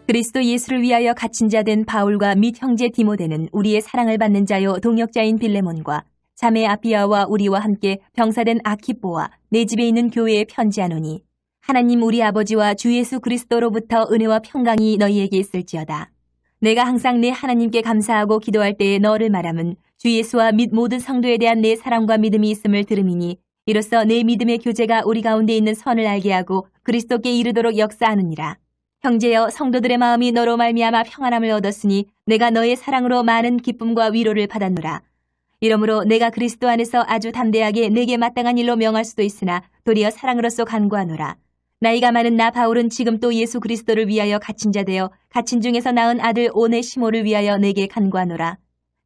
그리스도 예수를 위하여 갇힌 자 된 바울과 및 형제 디모데는 우리의 사랑을 받는 자요 동역자인 빌레몬과 자매 아비아와 우리와 함께 병사된 아키뽀와 내 집에 있는 교회에 편지하노니 하나님 우리 아버지와 주 예수 그리스도로부터 은혜와 평강이 너희에게 있을지어다. 내가 항상 내 하나님께 감사하고 기도할 때에 너를 말함은 주 예수와 및 모든 성도에 대한 내 사랑과 믿음이 있음을 들음이니 이로써 내 믿음의 교제가 우리 가운데 있는 선을 알게 하고 그리스도께 이르도록 역사하느니라. 형제여 성도들의 마음이 너로 말미암아 평안함을 얻었으니 내가 너의 사랑으로 많은 기쁨과 위로를 받았노라. 이러므로 내가 그리스도 안에서 아주 담대하게 내게 마땅한 일로 명할 수도 있으나 도리어 사랑으로서 간구하노라. 나이가 많은 나 바울은 지금 또 예수 그리스도를 위하여 갇힌 자 되어 갇힌 중에서 낳은 아들 오네시모를 위하여 내게 간구하노라.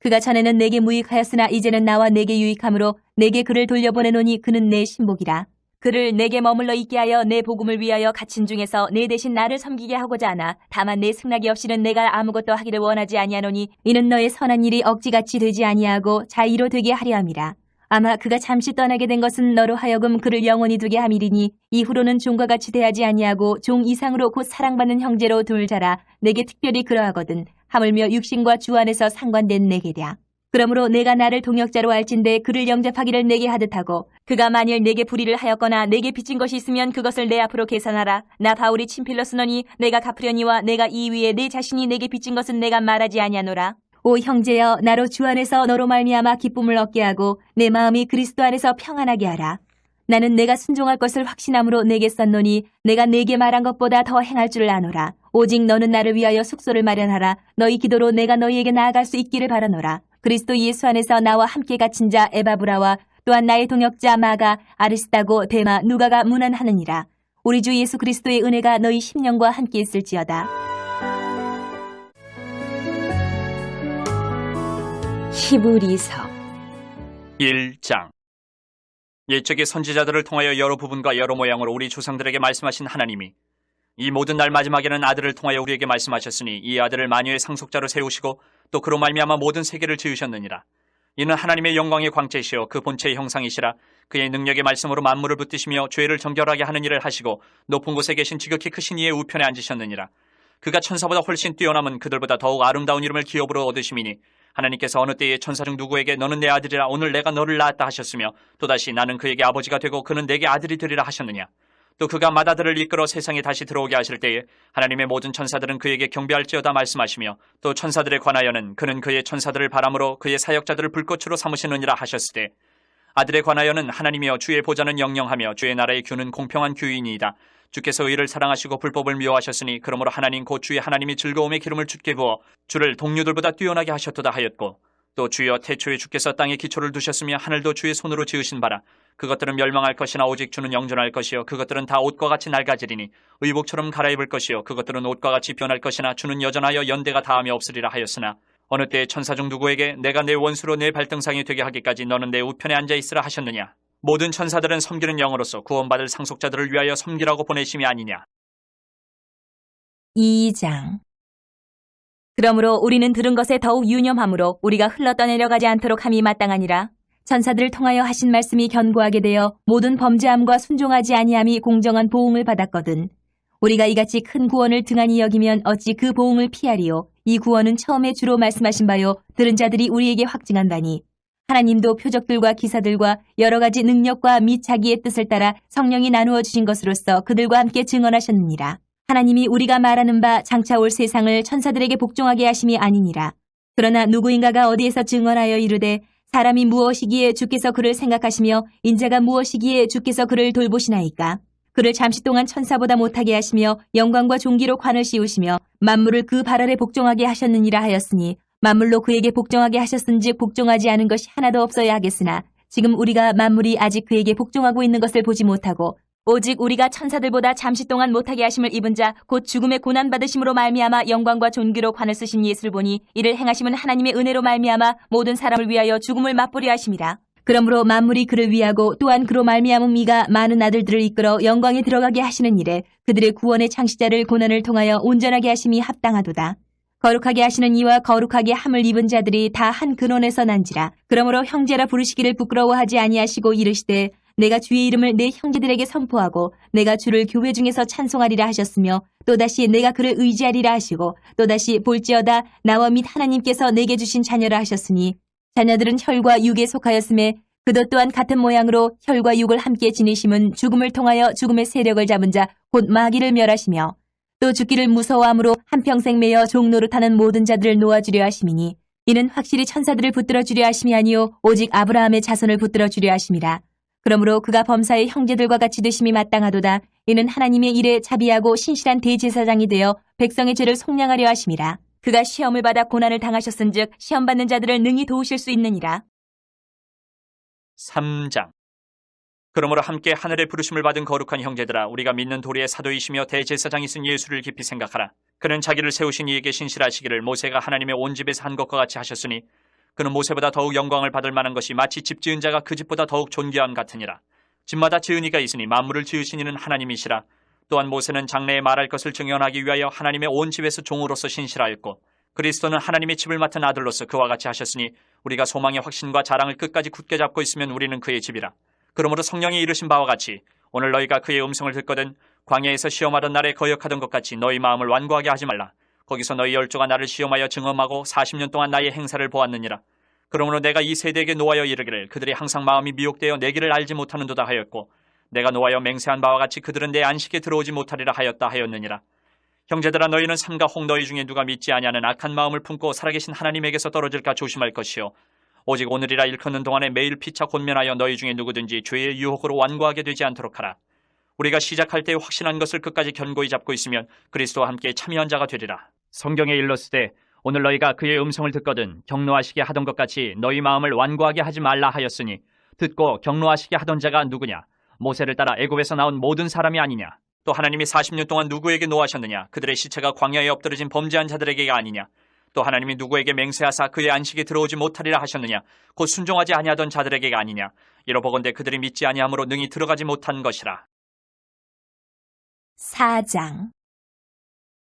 그가 전에는 내게 무익하였으나 이제는 나와 내게 유익함으로 내게 그를 돌려보내노니 그는 내 신복이라. 그를 내게 머물러 있게 하여 내 복음을 위하여 갇힌 중에서 내 대신 나를 섬기게 하고자 하나 다만 내 승낙이 없이는 내가 아무것도 하기를 원하지 아니하노니 이는 너의 선한 일이 억지같이 되지 아니하고 자의로 되게 하려 함이라. 아마 그가 잠시 떠나게 된 것은 너로 하여금 그를 영원히 두게 함이리니 이후로는 종과 같이 대하지 아니하고 종 이상으로 곧 사랑받는 형제로 둘 자라. 내게 특별히 그러하거든 하물며 육신과 주 안에서 상관된 내게랴. 그러므로 내가 나를 동역자로 알진대 그를 영접하기를 내게 하듯하고 그가 만일 내게 불의를 하였거나 내게 빚진 것이 있으면 그것을 내 앞으로 계산하라. 나 바울이 친필로 쓰노니 내가 갚으려니와 내가 이 위에 내 자신이 내게 빚진 것은 내가 말하지 아니하노라. 오 형제여, 나로 주 안에서 너로 말미암아 기쁨을 얻게 하고 내 마음이 그리스도 안에서 평안하게 하라. 나는 내가 순종할 것을 확신함으로 내게 썼노니 내가 내게 말한 것보다 더 행할 줄을 아노라. 오직 너는 나를 위하여 숙소를 마련하라. 너희 기도로 내가 너희에게 나아갈 수 있기를 바라노라. 그리스도 예수 안에서 나와 함께 갇힌 자 에바브라와 또한 나의 동역자 마가, 아리스타고, 데마, 누가가 문안하느니라. 우리 주 예수 그리스도의 은혜가 너희 심령과 함께 있을지어다. 히브리서 1장. 옛적의 선지자들을 통하여 여러 부분과 여러 모양으로 우리 조상들에게 말씀하신 하나님이 이 모든 날 마지막에는 아들을 통하여 우리에게 말씀하셨으니 이 아들을 만유의 상속자로 세우시고 또 그로 말미암아 모든 세계를 지으셨느니라. 이는 하나님의 영광의 광채시여 그 본체의 형상이시라. 그의 능력의 말씀으로 만물을 붙드시며 죄를 정결하게 하는 일을 하시고 높은 곳에 계신 지극히 크신 이의 우편에 앉으셨느니라. 그가 천사보다 훨씬 뛰어남은 그들보다 더욱 아름다운 이름을 기업으로 얻으심이니 하나님께서 어느 때에 천사 중 누구에게 너는 내 아들이라 오늘 내가 너를 낳았다 하셨으며 또다시 나는 그에게 아버지가 되고 그는 내게 아들이 되리라 하셨느냐. 또 그가 맏아들을 이끌어 세상에 다시 들어오게 하실 때에 하나님의 모든 천사들은 그에게 경배할지어다 말씀하시며 또 천사들에 관하여는 그는 그의 천사들을 바람으로 그의 사역자들을 불꽃으로 삼으시느니라 하셨을 때 아들에 관하여는 하나님이여 주의 보좌는 영영하며 주의 나라의 규는 공평한 규이니이다. 주께서 의를 사랑하시고 불법을 미워하셨으니 그러므로 하나님 곧 주의 하나님이 즐거움의 기름을 주께 부어 주를 동료들보다 뛰어나게 하셨도다 하였고 또 주여 태초에 주께서 땅에 기초를 두셨으며 하늘도 주의 손으로 지으신 바라. 그것들은 멸망할 것이나 오직 주는 영존할 것이요 그것들은 다 옷과 같이 낡아지리니 의복처럼 갈아입을 것이요 그것들은 옷과 같이 변할 것이나 주는 여전하여 연대가 다함이 없으리라 하였으나 어느 때에 천사 중 누구에게 내가 내 원수로 내 발등상이 되게 하기까지 너는 내 우편에 앉아 있으라 하셨느냐. 모든 천사들은 섬기는 영으로서 구원받을 상속자들을 위하여 섬기라고 보내심이 아니냐. 2장. 그러므로 우리는 들은 것에 더욱 유념함으로 우리가 흘러 떠내려가지 않도록 함이 마땅하니라. 천사들을 통하여 하신 말씀이 견고하게 되어 모든 범죄함과 순종하지 아니함이 공정한 보응을 받았거든. 우리가 이같이 큰 구원을 등한히 여기면 어찌 그 보응을 피하리요. 이 구원은 처음에 주로 말씀하신 바요 들은 자들이 우리에게 확증한 바니 하나님도 표적들과 기사들과 여러 가지 능력과 및 자기의 뜻을 따라 성령이 나누어 주신 것으로서 그들과 함께 증언하셨느니라. 하나님이 우리가 말하는 바 장차 올 세상을 천사들에게 복종하게 하심이 아니니라. 그러나 누구인가가 어디에서 증언하여 이르되 사람이 무엇이기에 주께서 그를 생각하시며 인자가 무엇이기에 주께서 그를 돌보시나이까. 그를 잠시 동안 천사보다 못하게 하시며 영광과 존귀로 관을 씌우시며 만물을 그 발 아래 복종하게 하셨느니라 하였으니 만물로 그에게 복종하게 하셨은즉 복종하지 않은 것이 하나도 없어야 하겠으나 지금 우리가 만물이 아직 그에게 복종하고 있는 것을 보지 못하고 오직 우리가 천사들보다 잠시 동안 못하게 하심을 입은 자 곧 죽음의 고난 받으심으로 말미암아 영광과 존귀로 관을 쓰신 예수를 보니 이를 행하심은 하나님의 은혜로 말미암아 모든 사람을 위하여 죽음을 맛보려 하심이라. 그러므로 만물이 그를 위하고 또한 그로 말미암은 이가 많은 아들들을 이끌어 영광에 들어가게 하시는 일에 그들의 구원의 창시자를 고난을 통하여 온전하게 하심이 합당하도다. 거룩하게 하시는 이와 거룩하게 함을 입은 자들이 다 한 근원에서 난지라. 그러므로 형제라 부르시기를 부끄러워하지 아니하시고 이르시되 내가 주의 이름을 내 형제들에게 선포하고 내가 주를 교회 중에서 찬송하리라 하셨으며 또다시 내가 그를 의지하리라 하시고 또다시 볼지어다 나와 및 하나님께서 내게 주신 자녀라 하셨으니 자녀들은 혈과 육에 속하였음에 그도 또한 같은 모양으로 혈과 육을 함께 지니심은 죽음을 통하여 죽음의 세력을 잡은 자 곧 마귀를 멸하시며 또 죽기를 무서워함으로 한평생 매여 종노릇하는 모든 자들을 놓아주려 하심이니 이는 확실히 천사들을 붙들어 주려 하심이 아니요 오직 아브라함의 자손을 붙들어 주려 하심이라. 그러므로 그가 범사의 형제들과 같이 되심이 마땅하도다. 이는 하나님의 일에 자비하고 신실한 대제사장이 되어 백성의 죄를 속량하려 하심이라. 그가 시험을 받아 고난을 당하셨은즉 시험받는 자들을 능히 도우실 수 있느니라. 3장. 그러므로 함께 하늘의 부르심을 받은 거룩한 형제들아, 우리가 믿는 도리의 사도이시며 대제사장이신 예수를 깊이 생각하라. 그는 자기를 세우신 이에게 신실하시기를 모세가 하나님의 온 집에서 한 것과 같이 하셨으니 그는 모세보다 더욱 영광을 받을 만한 것이 마치 집 지은 자가 그 집보다 더욱 존귀함 같으니라. 집마다 지은 이가 있으니 만물을 지으신 이는 하나님이시라. 또한 모세는 장래에 말할 것을 증언하기 위하여 하나님의 온 집에서 종으로서 신실하였고 그리스도는 하나님의 집을 맡은 아들로서 그와 같이 하셨으니 우리가 소망의 확신과 자랑을 끝까지 굳게 잡고 있으면 우리는 그의 집이라. 그러므로 성령이 이르신 바와 같이 오늘 너희가 그의 음성을 듣거든 광야에서 시험하던 날에 거역하던 것 같이 너희 마음을 완고하게 하지 말라. 거기서 너희 열조가 나를 시험하여 증언하고 40년 동안 나의 행사를 보았느니라. 그러므로 내가 이 세대에게 노하여 이르기를 그들이 항상 마음이 미혹되어 내 길을 알지 못하는도다 하였고 내가 노하여 맹세한 바와 같이 그들은 내 안식에 들어오지 못하리라 하였다 하였느니라. 형제들아, 너희는 삼가 혹 너희 중에 누가 믿지 아니하는 악한 마음을 품고 살아계신 하나님에게서 떨어질까 조심할 것이요 오직 오늘이라 일컫는 동안에 매일 피차 권면하여 너희 중에 누구든지 죄의 유혹으로 완고하게 되지 않도록 하라. 우리가 시작할 때 확신한 것을 끝까지 견고히 잡고 있으면 그리스도와 함께 참여한 자가 되리라. 성경에 일렀으되 오늘 너희가 그의 음성을 듣거든 경노하시게 하던 것 같이 너희 마음을 완고하게 하지 말라 하였으니 듣고 경노하시게 하던 자가 누구냐? 모세를 따라 애굽에서 나온 모든 사람이 아니냐? 또 하나님이 40년 동안 누구에게 노하셨느냐? 그들의 시체가 광야에 엎드러진 범죄한 자들에게가 아니냐? 또 하나님이 누구에게 맹세하사 그의 안식에 들어오지 못하리라 하셨느냐? 곧 순종하지 아니하던 자들에게가 아니냐? 이러보건대 그들이 믿지 아니함으로 능히 들어가지 못한 것이라. 4장.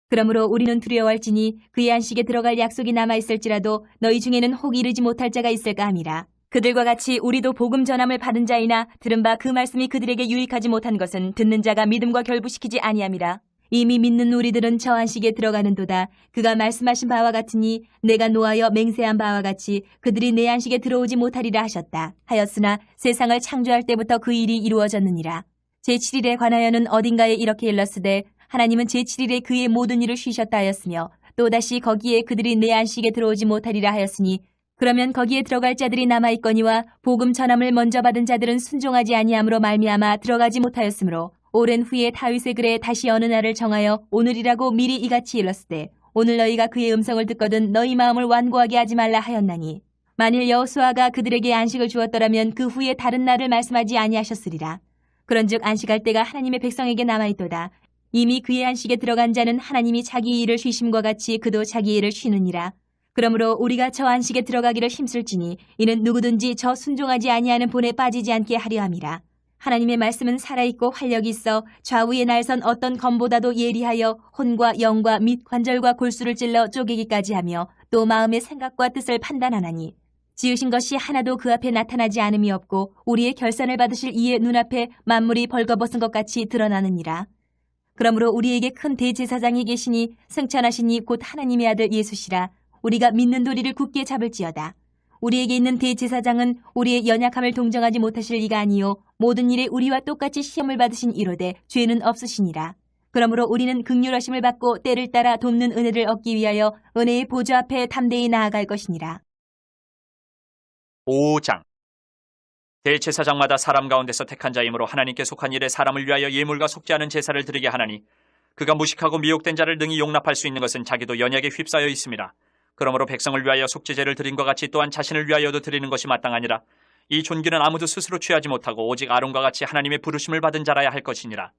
그러므로 우리는 두려워할지니 그의 안식에 들어갈 약속이 남아있을지라도 너희 중에는 혹 이르지 못할 자가 있을까 함이라. 그들과 같이 우리도 복음 전함을 받은 자이나 들은 바 그 말씀이 그들에게 유익하지 못한 것은 듣는 자가 믿음과 결부시키지 아니함이라. 이미 믿는 우리들은 저 안식에 들어가는도다. 그가 말씀하신 바와 같으니 내가 노하여 맹세한 바와 같이 그들이 내 안식에 들어오지 못하리라 하셨다 하였으나 세상을 창조할 때부터 그 일이 이루어졌느니라. 제7일에 관하여는 어딘가에 이렇게 일렀으되 하나님은 제7일에 그의 모든 일을 쉬셨다 하였으며 또다시 거기에 그들이 내 안식에 들어오지 못하리라 하였으니 그러면 거기에 들어갈 자들이 남아있거니와 복음 전함을 먼저 받은 자들은 순종하지 아니함으로 말미암아 들어가지 못하였으므로 오랜 후에 다윗의 글에 다시 어느 날을 정하여 오늘이라고 미리 이같이 일렀으되 오늘 너희가 그의 음성을 듣거든 너희 마음을 완고하게 하지 말라 하였나니 만일 여호수아가 그들에게 안식을 주었더라면 그 후에 다른 날을 말씀하지 아니하셨으리라. 그런즉 안식할 때가 하나님의 백성에게 남아있도다. 이미 그의 안식에 들어간 자는 하나님이 자기 일을 쉬심과 같이 그도 자기 일을 쉬느니라. 그러므로 우리가 저 안식에 들어가기를 힘쓸지니 이는 누구든지 저 순종하지 아니하는 본에 빠지지 않게 하려 함이라. 하나님의 말씀은 살아있고 활력이 있어 좌우에 날선 어떤 검보다도 예리하여 혼과 영과 및 관절과 골수를 찔러 쪼개기까지 하며 또 마음의 생각과 뜻을 판단하나니 지으신 것이 하나도 그 앞에 나타나지 않음이 없고 우리의 결산을 받으실 이의 눈앞에 만물이 벌거벗은 것 같이 드러나느니라. 그러므로 우리에게 큰 대제사장이 계시니 승천하시니 곧 하나님의 아들 예수시라. 우리가 믿는 도리를 굳게 잡을지어다. 우리에게 있는 대제사장은 우리의 연약함을 동정하지 못하실 이가 아니요 모든 일에 우리와 똑같이 시험을 받으신 이로되 죄는 없으시니라. 그러므로 우리는 긍휼하심을 받고 때를 따라 돕는 은혜를 얻기 위하여 은혜의 보좌 앞에 담대히 나아갈 것이니라. 5장. 대제사장마다 사람 가운데서 택한 자이므로 하나님께 속한 일에 사람을 위하여 예물과 속지 않은 제사를 드리게 하나니 그가 무식하고 미혹된 자를 능히 용납할 수 있는 것은 자기도 연약에 휩싸여 있습니다. 그러므로 백성을 위하여 속죄제를 드린 것 같이 또한 자신을 위하여도 드리는 것이 마땅하니라. 이 존귀는 아무도 스스로 취하지 못하고 오직 아론과 같이 하나님의 부르심을 받은 자라야 할 것이니라.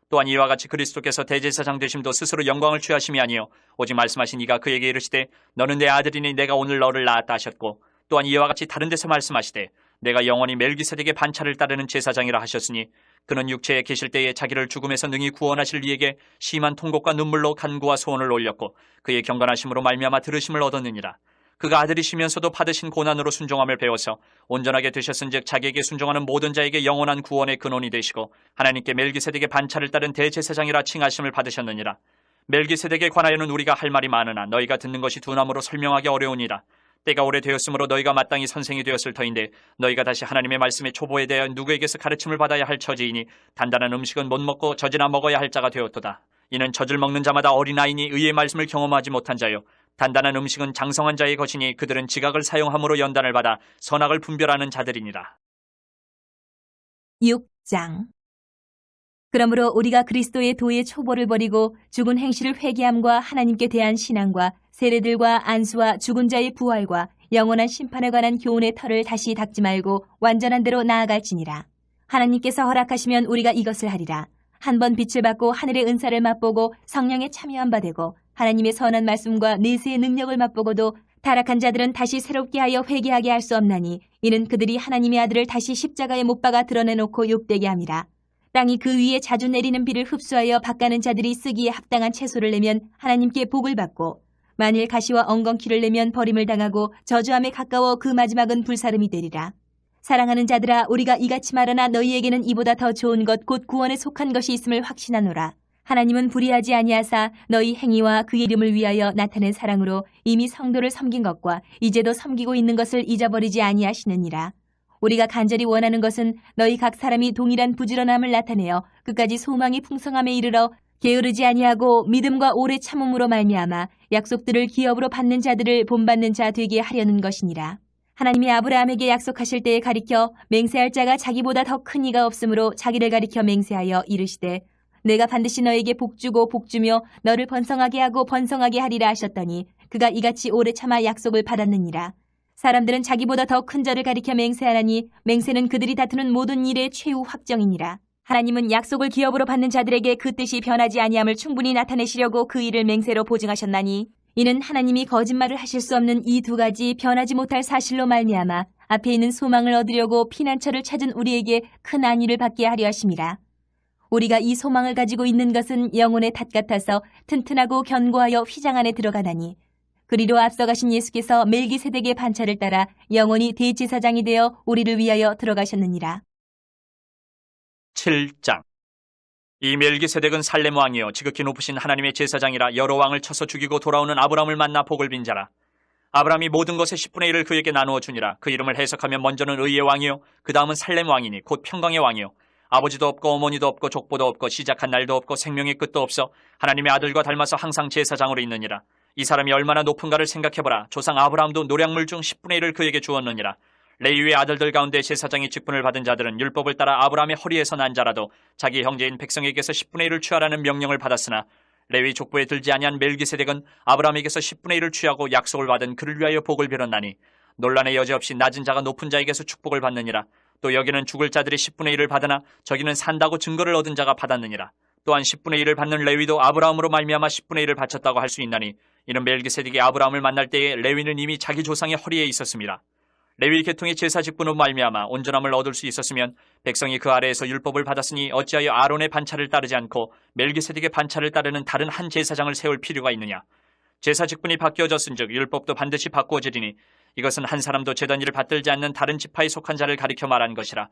또한 이와 같이 그리스도께서 대제사장 되심도 스스로 영광을 취하심이 아니요 오직 말씀하신 이가 그에게 이르시되 너는 내 아들이니 내가 오늘 너를 낳았다 하셨고 또한 이와 같이 다른 데서 말씀하시되 내가 영원히 멜기세덱의 반차를 따르는 제사장이라 하셨으니 그는 육체에 계실 때에 자기를 죽음에서 능히 구원하실 이에게 심한 통곡과 눈물로 간구와 소원을 올렸고 그의 경건하심으로 말미암아 들으심을 얻었느니라. 그가 아들이시면서도 받으신 고난으로 순종함을 배워서 온전하게 되셨은즉 자기에게 순종하는 모든 자에게 영원한 구원의 근원이 되시고 하나님께 멜기세덱의 반차를 따른 대제사장이라 칭하심을 받으셨느니라. 멜기세덱에 관하여는 우리가 할 말이 많으나 너희가 듣는 것이 둔함으로 설명하기 어려우니라. 때가 오래되었으므로 너희가 마땅히 선생이 되었을 터인데 너희가 다시 하나님의 말씀의 초보에 대하여 누구에게서 가르침을 받아야 할 처지이니 단단한 음식은 못 먹고 젖이나 먹어야 할 자가 되었도다. 이는 젖을 먹는 자마다 어린아이니 의의 말씀을 경험하지 못한 자요 단단한 음식은 장성한 자의 것이니 그들은 지각을 사용함으로 연단을 받아 선악을 분별하는 자들이니라. 6장. 그러므로 우리가 그리스도의 도의 초보를 버리고 죽은 행실을 회개함과 하나님께 대한 신앙과 세례들과 안수와 죽은 자의 부활과 영원한 심판에 관한 교훈의 털을 다시 닦지 말고 완전한 대로 나아갈지니라. 하나님께서 허락하시면 우리가 이것을 하리라. 한 번 빛을 받고 하늘의 은사를 맛보고 성령에 참여한 바 되고 하나님의 선한 말씀과 내세의 능력을 맛보고도 타락한 자들은 다시 새롭게 하여 회개하게 할 수 없나니 이는 그들이 하나님의 아들을 다시 십자가에 못 박아 드러내놓고 욕되게 함이라. 땅이 그 위에 자주 내리는 비를 흡수하여 밭가는 자들이 쓰기에 합당한 채소를 내면 하나님께 복을 받고 만일 가시와 엉겅퀴를 내면 버림을 당하고 저주함에 가까워 그 마지막은 불사름이 되리라. 사랑하는 자들아, 우리가 이같이 말하나 너희에게는 이보다 더 좋은 것 곧 구원에 속한 것이 있음을 확신하노라. 하나님은 불의하지 아니하사 너희 행위와 그 이름을 위하여 나타낸 사랑으로 이미 성도를 섬긴 것과 이제도 섬기고 있는 것을 잊어버리지 아니하시느니라. 우리가 간절히 원하는 것은 너희 각 사람이 동일한 부지런함을 나타내어 끝까지 소망이 풍성함에 이르러 게으르지 아니하고 믿음과 오래 참음으로 말미암아 약속들을 기업으로 받는 자들을 본받는 자 되게 하려는 것이니라. 하나님이 아브라함에게 약속하실 때에 가리켜 맹세할 자가 자기보다 더 큰 이가 없으므로 자기를 가리켜 맹세하여 이르시되 내가 반드시 너에게 복주고 복주며 너를 번성하게 하고 번성하게 하리라 하셨더니 그가 이같이 오래 참아 약속을 받았느니라. 사람들은 자기보다 더 큰 저를 가리켜 맹세하나니 맹세는 그들이 다투는 모든 일의 최후 확정이니라. 하나님은 약속을 기업으로 받는 자들에게 그 뜻이 변하지 아니함을 충분히 나타내시려고 그 일을 맹세로 보증하셨나니 이는 하나님이 거짓말을 하실 수 없는 이 두 가지 변하지 못할 사실로 말미암아 앞에 있는 소망을 얻으려고 피난처를 찾은 우리에게 큰 안위를 받게 하려 하심이라. 우리가 이 소망을 가지고 있는 것은 영혼의 닷 같아서 튼튼하고 견고하여 휘장 안에 들어가나니 그리로 앞서가신 예수께서 멜기세덱의 반차를 따라 영원히 대제사장이 되어 우리를 위하여 들어가셨느니라. 7장. 이 멜기세덱은 살렘 왕이요 지극히 높으신 하나님의 제사장이라 여러 왕을 쳐서 죽이고 돌아오는 아브라함을 만나 복을 빈 자라. 아브라함이 모든 것의 10분의 1을 그에게 나누어 주니라. 그 이름을 해석하면 먼저는 의의 왕이요 그 다음은 살렘 왕이니 곧 평강의 왕이요 아버지도 없고 어머니도 없고 족보도 없고 시작한 날도 없고 생명의 끝도 없어 하나님의 아들과 닮아서 항상 제사장으로 있느니라. 이 사람이 얼마나 높은가를 생각해보라. 조상 아브라함도 노량물 중 10분의 1을 그에게 주었느니라. 레위의 아들들 가운데 제사장의 직분을 받은 자들은 율법을 따라 아브라함의 허리에서 난 자라도 자기 형제인 백성에게서 10분의 1을 취하라는 명령을 받았으나 레위 족보에 들지 아니한 멜기세덱은 아브라함에게서 10분의 1을 취하고 약속을 받은 그를 위하여 복을 빌었나니 논란의 여지 없이 낮은 자가 높은 자에게서 축복을 받느니라. 또 여기는 죽을 자들이 10분의 1을 받으나 저기는 산다고 증거를 얻은 자가 받았느니라. 또한 10분의 1을 받는 레위도 아브라함으로 말미암아 10분의 1을 바쳤다고 할 수 있나니 이는 멜기세덱이 아브라함을 만날 때에 레위는 이미 자기 조상의 허리에 있었습니다. 레위 계통의 제사 직분으로 말미암아 온전함을 얻을 수 있었으면 백성이 그 아래에서 율법을 받았으니 어찌하여 아론의 반차를 따르지 않고 멜기세덱의 반차를 따르는 다른 한 제사장을 세울 필요가 있느냐. 제사 직분이 바뀌어졌은즉 율법도 반드시 바꾸어지리니 이것은 한 사람도 제단 일을 받들지 않는 다른 지파에 속한 자를 가리켜 말한 것이라.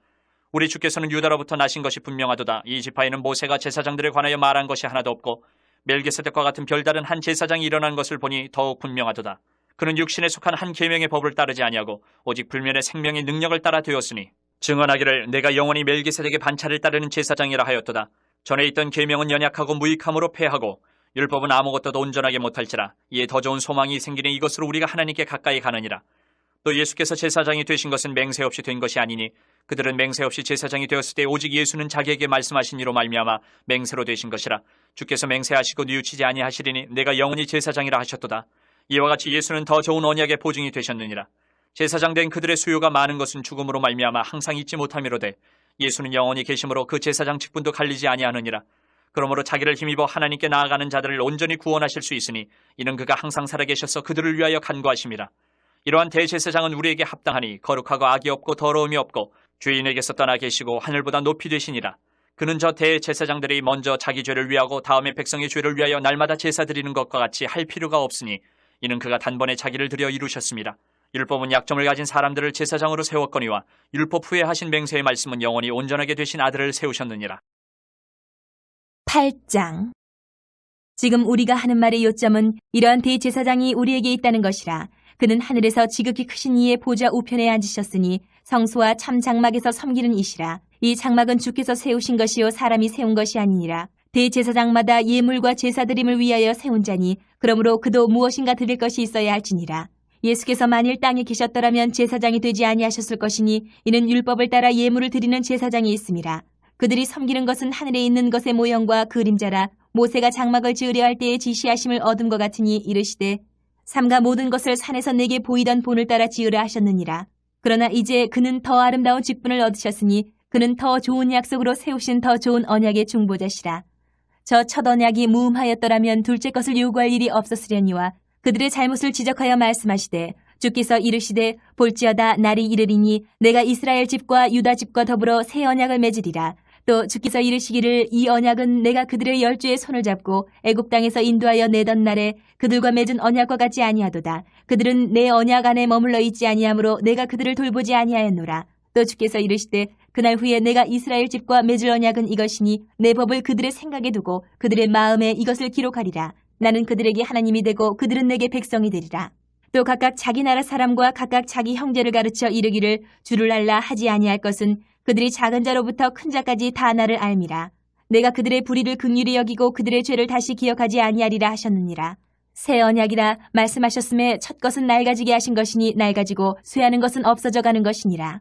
우리 주께서는 유다로부터 나신 것이 분명하도다. 이 지파에는 모세가 제사장들에 관하여 말한 것이 하나도 없고 멜기세덱과 같은 별다른 한 제사장이 일어난 것을 보니 더욱 분명하도다. 그는 육신에 속한 한 계명의 법을 따르지 아니하고 오직 불면의 생명의 능력을 따라 되었으니 증언하기를 내가 영원히 멜기세덱의 반차를 따르는 제사장이라 하였도다. 전에 있던 계명은 연약하고 무익함으로 패하고 율법은 아무것도 온전하게 못할지라. 이에 더 좋은 소망이 생기니 이것으로 우리가 하나님께 가까이 가느니라. 또 예수께서 제사장이 되신 것은 맹세 없이 된 것이 아니니 그들은 맹세 없이 제사장이 되었을 때 오직 예수는 자기에게 말씀하신 이로 말미암아 맹세로 되신 것이라. 주께서 맹세하시고 뉘우치지 아니하시리니 내가 영원히 제사장이라 하셨도다. 이와 같이 예수는 더 좋은 언약의 보증이 되셨느니라. 제사장 된 그들의 수요가 많은 것은 죽음으로 말미암아 항상 잊지 못함이로되 예수는 영원히 계심으로 그 제사장 직분도 갈리지 아니하느니라. 그러므로 자기를 힘입어 하나님께 나아가는 자들을 온전히 구원하실 수 있으니 이는 그가 항상 살아계셔서 그들을 위하여 간구하심이라. 이러한 대제사장은 우리에게 합당하니 거룩하고 악이 없고 더러움이 없고 주인에게서 떠나 계시고 하늘보다 높이 되시니라. 그는 저 대제사장들이 먼저 자기 죄를 위하고 다음에 백성의 죄를 위하여 날마다 제사 드리는 것과 같이 할 필요가 없으니 이는 그가 단번에 자기를 들여 이루셨습니다. 율법은 약점을 가진 사람들을 제사장으로 세웠거니와 율법 후에 하신 맹세의 말씀은 영원히 온전하게 되신 아들을 세우셨느니라. 8장. 지금 우리가 하는 말의 요점은 이러한 대제사장이 우리에게 있다는 것이라. 그는 하늘에서 지극히 크신 이의 보좌 우편에 앉으셨으니 성소와 참 장막에서 섬기는 이시라. 이 장막은 주께서 세우신 것이요 사람이 세운 것이 아니니라. 대제사장마다 예물과 제사드림을 위하여 세운 자니 그러므로 그도 무엇인가 드릴 것이 있어야 할지니라. 예수께서 만일 땅에 계셨더라면 제사장이 되지 아니하셨을 것이니 이는 율법을 따라 예물을 드리는 제사장이 있음이라. 그들이 섬기는 것은 하늘에 있는 것의 모형과 그림자라. 모세가 장막을 지으려 할 때에 지시하심을 얻은 것 같으니 이르시되 삼가 모든 것을 산에서 내게 보이던 본을 따라 지으라 하셨느니라. 그러나 이제 그는 더 아름다운 직분을 얻으셨으니 그는 더 좋은 약속으로 세우신 더 좋은 언약의 중보자시라. 저 첫 언약이 무음하였더라면 둘째 것을 요구할 일이 없었으려니와 그들의 잘못을 지적하여 말씀하시되 주께서 이르시되 볼지어다 날이 이르리니 내가 이스라엘 집과 유다 집과 더불어 새 언약을 맺으리라. 또 주께서 이르시기를 이 언약은 내가 그들의 열조의 손을 잡고 애굽 땅에서 인도하여 내던 날에 그들과 맺은 언약과 같지 아니하도다. 그들은 내 언약 안에 머물러 있지 아니하므로 내가 그들을 돌보지 아니하였노라. 또 주께서 이르시되 그날 후에 내가 이스라엘 집과 맺을 언약은 이것이니 내 법을 그들의 생각에 두고 그들의 마음에 이것을 기록하리라. 나는 그들에게 하나님이 되고 그들은 내게 백성이 되리라. 또 각각 자기 나라 사람과 각각 자기 형제를 가르쳐 이르기를 주를 알라 하지 아니할 것은 그들이 작은 자로부터 큰 자까지 다 나를 알미라. 내가 그들의 불의를 긍휼히 여기고 그들의 죄를 다시 기억하지 아니하리라 하셨느니라. 새 언약이라 말씀하셨음에 첫 것은 낡아지게 하신 것이니 낡아지고 쇠하는 것은 없어져 가는 것이니라.